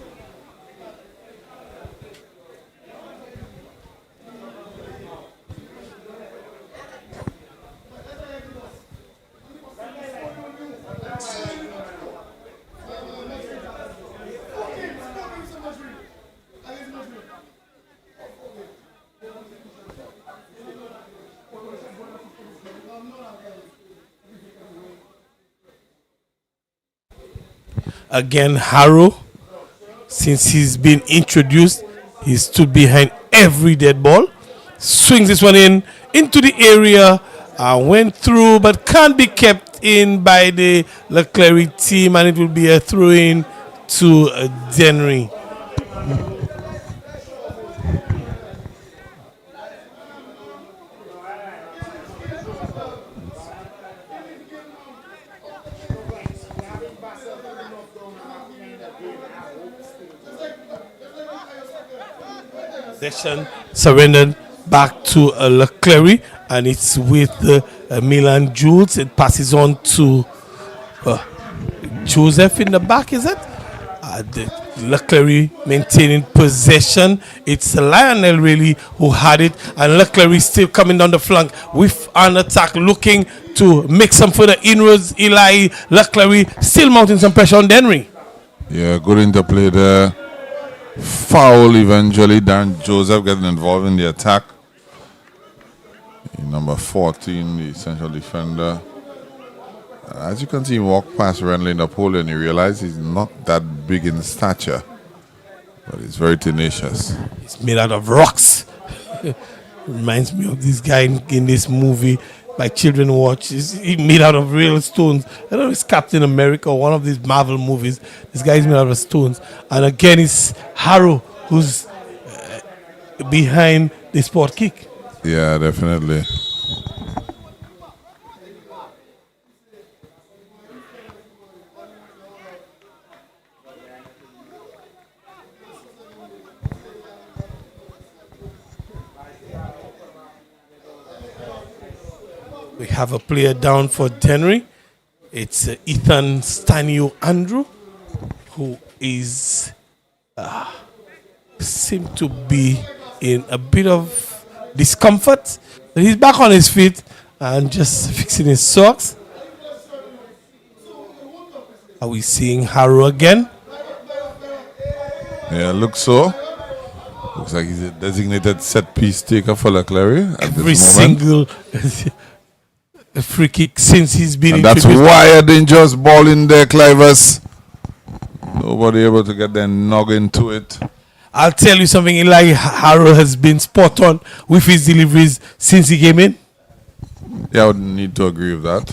Again, Harrow, since he's been introduced, he stood behind every dead ball. Swings this one in into the area, went through, but can't be kept in by the CLERY team, and it will be a throw-in to DENNERY. Possession surrendered back to CLERY, and it's with Milan Jules. It passes on to Joseph in the back, is it? CLERY maintaining possession. It's Lionel really who had it, and CLERY still coming down the flank with an attack, looking to make some further inroads. CLERY still mounting some pressure on Dennery. Yeah, good interplay there. Foul eventually. Dan Joseph getting involved in the attack. Number 14, the central defender. As you can see, he walked past Renly Napoleon. You realize he's not that big in stature, but he's very tenacious. He's made out of rocks. Reminds me of this guy in this movie my children watch. He's made out of real stones. I don't know if it's Captain America or one of these Marvel movies. This guy is made out of stones. And again, it's Harrow who's behind the sport kick. Yeah, definitely. We have a player down for Dennery. It's Ethan Stanio Andrew, who is seem to be in a bit of discomfort. He's back on his feet and just fixing his socks. Are we seeing Harrow again? Yeah, looks so. Looks like he's a designated set piece taker for CLERY at Every this moment. single free kick since he's been And that's why a dangerous ball in there, Clivers. Nobody able to get their noggin to it. I'll tell you something, Eli Harrow has been spot on with his deliveries since he came in. Yeah, I would need to agree with that.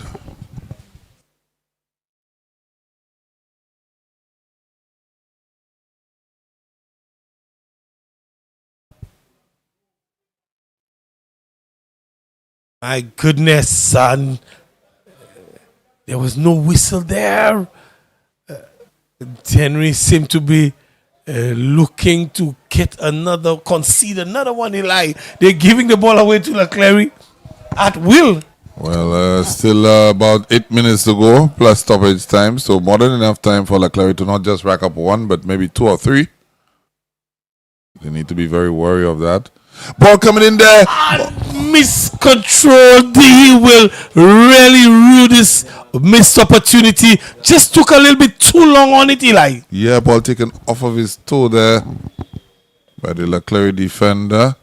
My goodness, son. There was no whistle there. Henry seemed to be looking to get concede another one, Eli. They're giving the ball away to CLERY at will. Well, still about 8 minutes to go, plus stoppage time. So more than enough time for CLERY to not just rack up one, but maybe two or three. They need to be very wary of that. Ball coming in there. Miscontrolled. He will really rue this missed opportunity. Just took a little bit too long on it, Eli. Yeah, ball taken off of his toe there by the CLERY defender.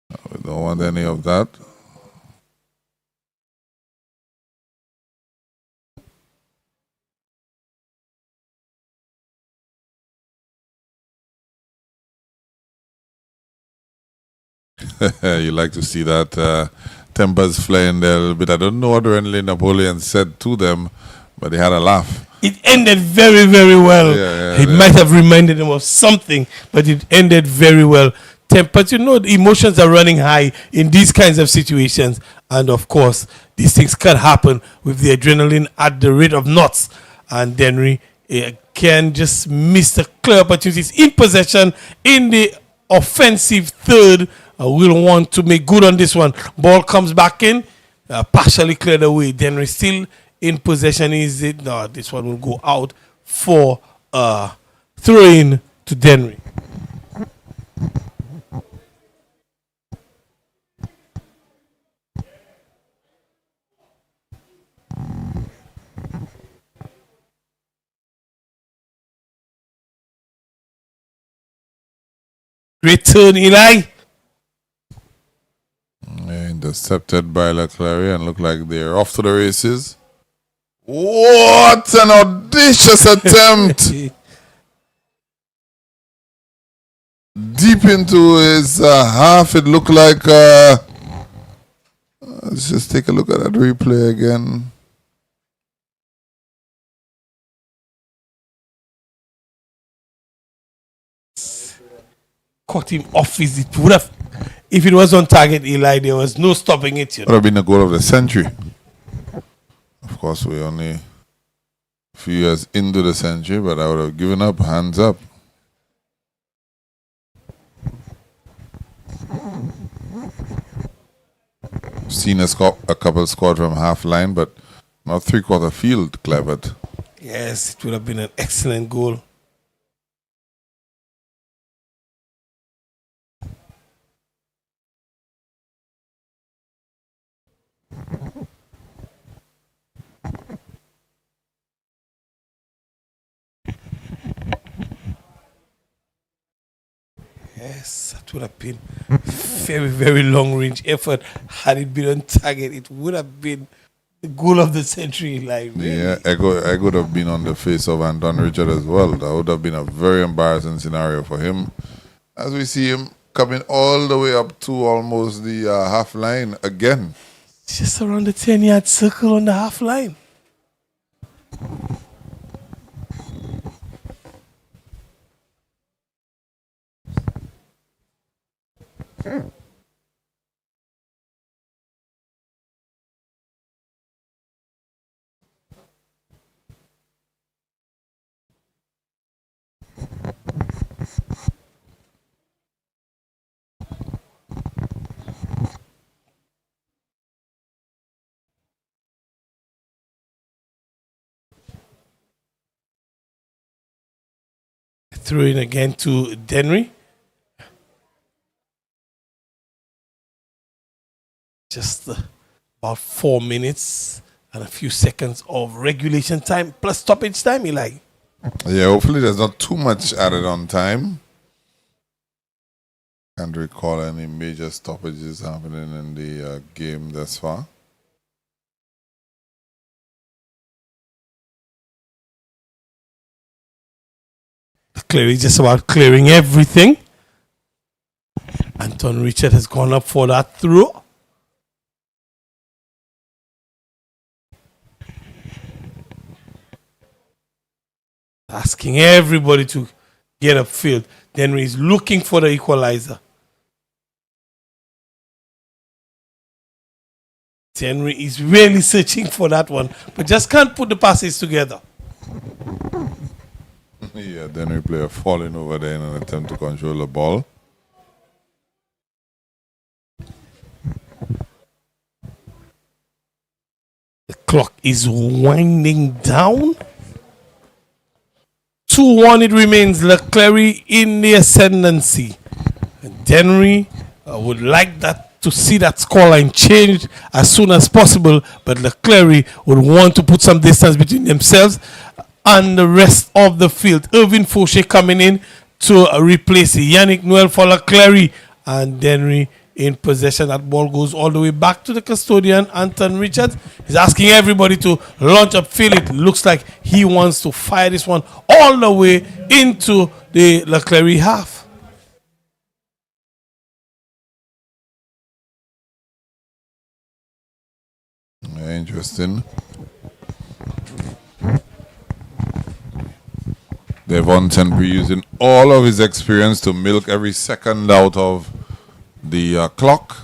We don't want any of that. You like to see that tempers flying there a little bit. I don't know what Renly Napoleon said to them, but they had a laugh. It ended very, very well. He might have reminded them of something, but it ended very well. But you know, the emotions are running high in these kinds of situations. And of course, these things can happen with the adrenaline at the rate of knots. And Dennery can just miss the clear opportunities in possession in the offensive third. We'll want to make good on this one. Ball comes back in, partially cleared away. Dennery still in possession. Is it? No, this one will go out for throw-in to Dennery. Great turn, Eli. Intercepted by CLERY and look like they're off to the races. What an audacious attempt! Deep into his half, it looked like. Let's just take a look at that replay again. Caught him off his. It would have, if it was on target, Eli, there was no stopping it. Would have been the goal of the century. Of course, we're only a few years into the century, but I would have given up, hands up. Seen a couple scored from half line, but Now three-quarter field clevered. Yes, it would have been an excellent goal. Yes, that would have been very, very long range effort. Had it been on target, it would have been the goal of the century. Like, really. Yeah, I could have been on the face of Anton Richard as well. That would have been a very embarrassing scenario for him. As we see him coming all the way up to almost the half line again. Just around the 10-yard circle on the half line. Throw in again to DENNERY. Just about 4 minutes and a few seconds of regulation time plus stoppage time, Eli. Yeah, hopefully there's not too much added on time. Can't recall any major stoppages happening in the game thus far. CLERY just about clearing everything. Anton Richard has gone up for that throw. Asking everybody to get upfield. DENNERY is looking for the equalizer. DENNERY is really searching for that one, but just can't put the passes together. Yeah, DENNERY player falling over there in an attempt to control the ball. The clock is winding down. 2-1 it remains. CLERY in the ascendancy. DENNERY would like that to see that scoreline changed as soon as possible, but CLERY would want to put some distance between themselves and the rest of the field. Irvin Fauché coming in to replace Yannick Noel for CLERY, and DENNERY in possession. That ball goes all the way back to the custodian, Anton Richards. He's asking everybody to launch upfield. It looks like he wants to fire this one all the way into the CLERY half. Interesting. Devon Tenbury using all of his experience to milk every second out of the clock.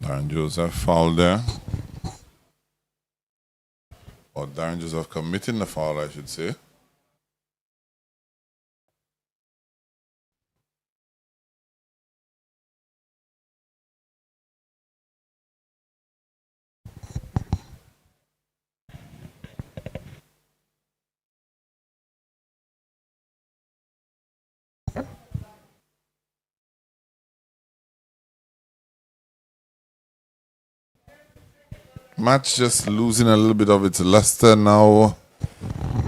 Darren Joseph fouled there. Or Darren Joseph committing the foul, I should say. Match just losing a little bit of its luster now,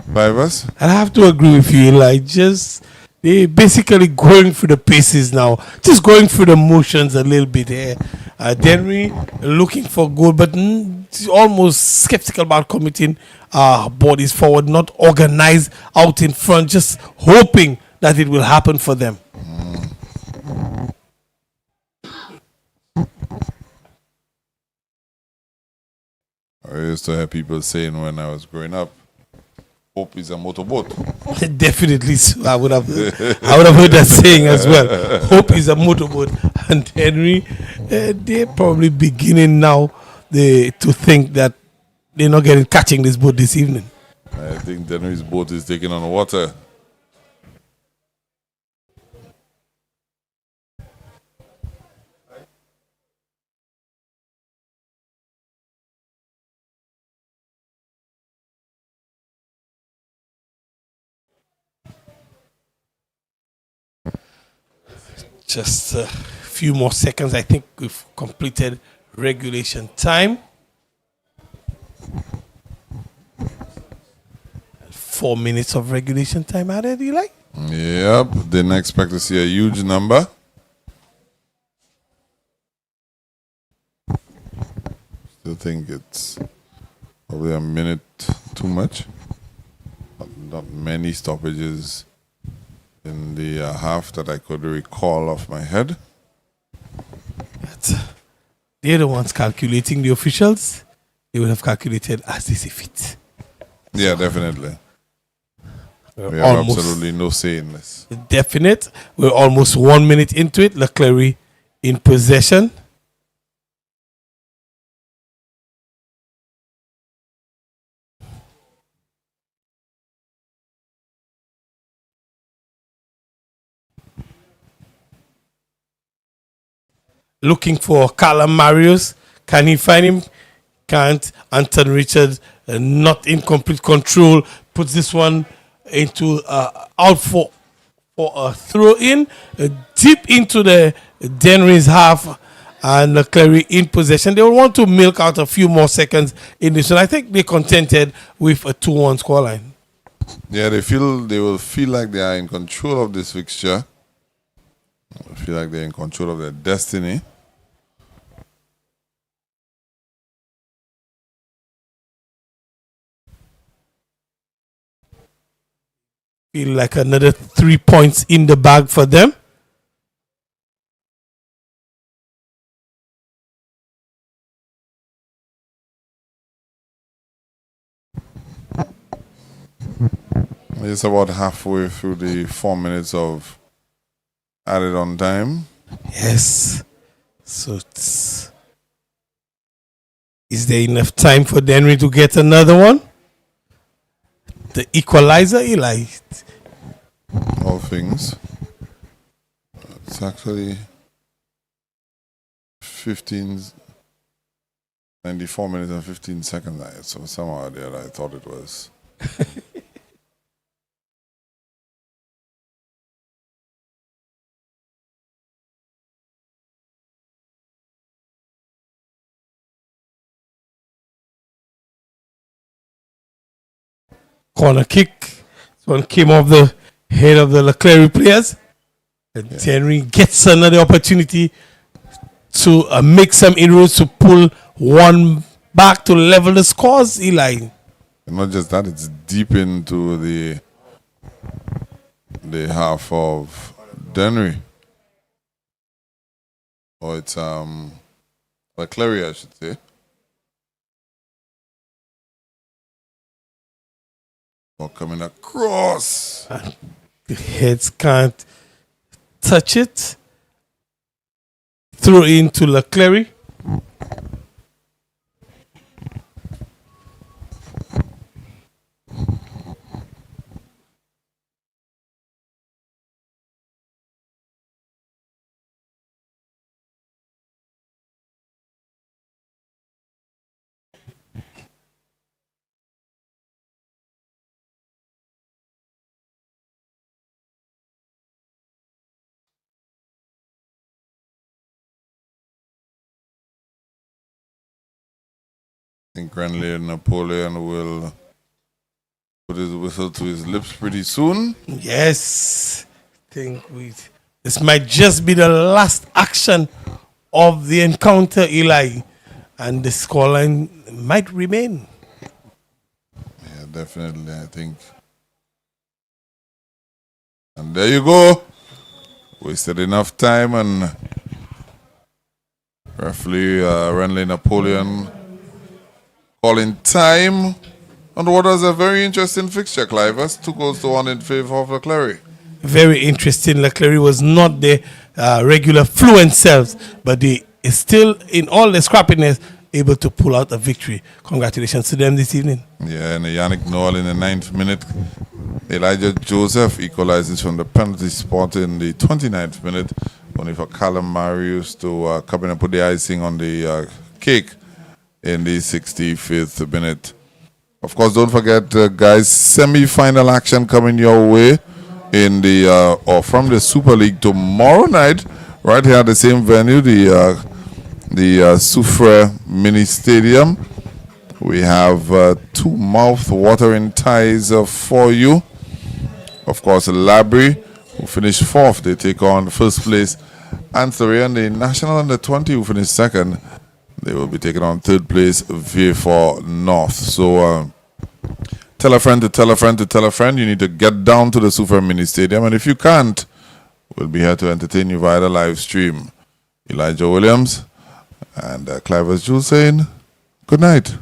Vivas. I have to agree with you, like they basically going through the paces now, just going through the motions a little bit here. DENNERY looking for goal, but almost skeptical about committing bodies forward, not organized out in front, just hoping that it will happen for them. I used to hear people saying when I was growing up, hope is a motorboat. Definitely, so I would have heard that saying as well. Hope is a motorboat, and Henry, they're probably beginning now to think that they're not catching this boat this evening. I think Dennery's boat is taking on water. Just a few more seconds. I think we've completed regulation time. 4 minutes of regulation time added, Eli? Yep, didn't expect to see a huge number. Still think it's probably a minute too much. Not many stoppages in the half that I could recall off my head. They're the ones calculating. The officials, they would have calculated as they see fit. Yeah, definitely. We have absolutely no say in this. Definite. We're almost 1 minute into it. CLERY in possession. Looking for Callum Marius. Can he find him? Can't. Anton Richards not in complete control. Puts this one into out for a throw in deep into the Dennery's half, and CLERY in possession. They will want to milk out a few more seconds in this one. I think they're contented with a 2-1 scoreline. Yeah, they will feel like they are in control of this fixture. They feel like they're in control of their destiny. Feel like another 3 points in the bag for them. It's about halfway through the 4 minutes of added on time. Yes. So is there enough time for Dennery to get another one? The equalizer, Eli. All things. It's actually 94 minutes and 15 seconds. So somehow there I thought it was. Corner kick. This one came off the head of the CLERY players. And Dennery gets another opportunity to make some inroads to pull one back to level the scores, Eli. And not just that, it's deep into the half of Dennery. Or it's CLERY, I should say. Coming across. The heads can't touch it. Throw into CLERY. I think Renly Napoleon will put his whistle to his lips pretty soon. Yes. I think this might just be the last action of the encounter, Eli. And the scoreline might remain. Yeah, definitely, I think. And there you go. Wasted enough time, and referee Renly Napoleon calling time And what was a very interesting fixture, Clive. 2 goals to 1 in favor of the CLERY. Very interesting. CLERY was not the regular fluent selves, but they is still, in all the scrappiness, able to pull out a victory. Congratulations to them this evening. Yeah, and Yannick Noel in the 9th minute. Elijah Joseph equalizes from the penalty spot in the 29th minute, only for Callum Marius to come in and put the icing on the cake in the 65th minute. Of course, don't forget, guys, semi-final action coming your way in the or from the Super League tomorrow night, right here at the same venue, the Soufre Mini Stadium. We have 2 mouth-watering ties for you. Of course, Labrie, who finished 4th, they take on first place Anthony, and the National Under-20, who finished 2nd. They will be taking on 3rd place Vieux North. So tell a friend to tell a friend to tell a friend. You need to get down to the Soufre Mini Stadium. And if you can't, we'll be here to entertain you via the live stream. Elijah Williams and Clive Jules saying good night.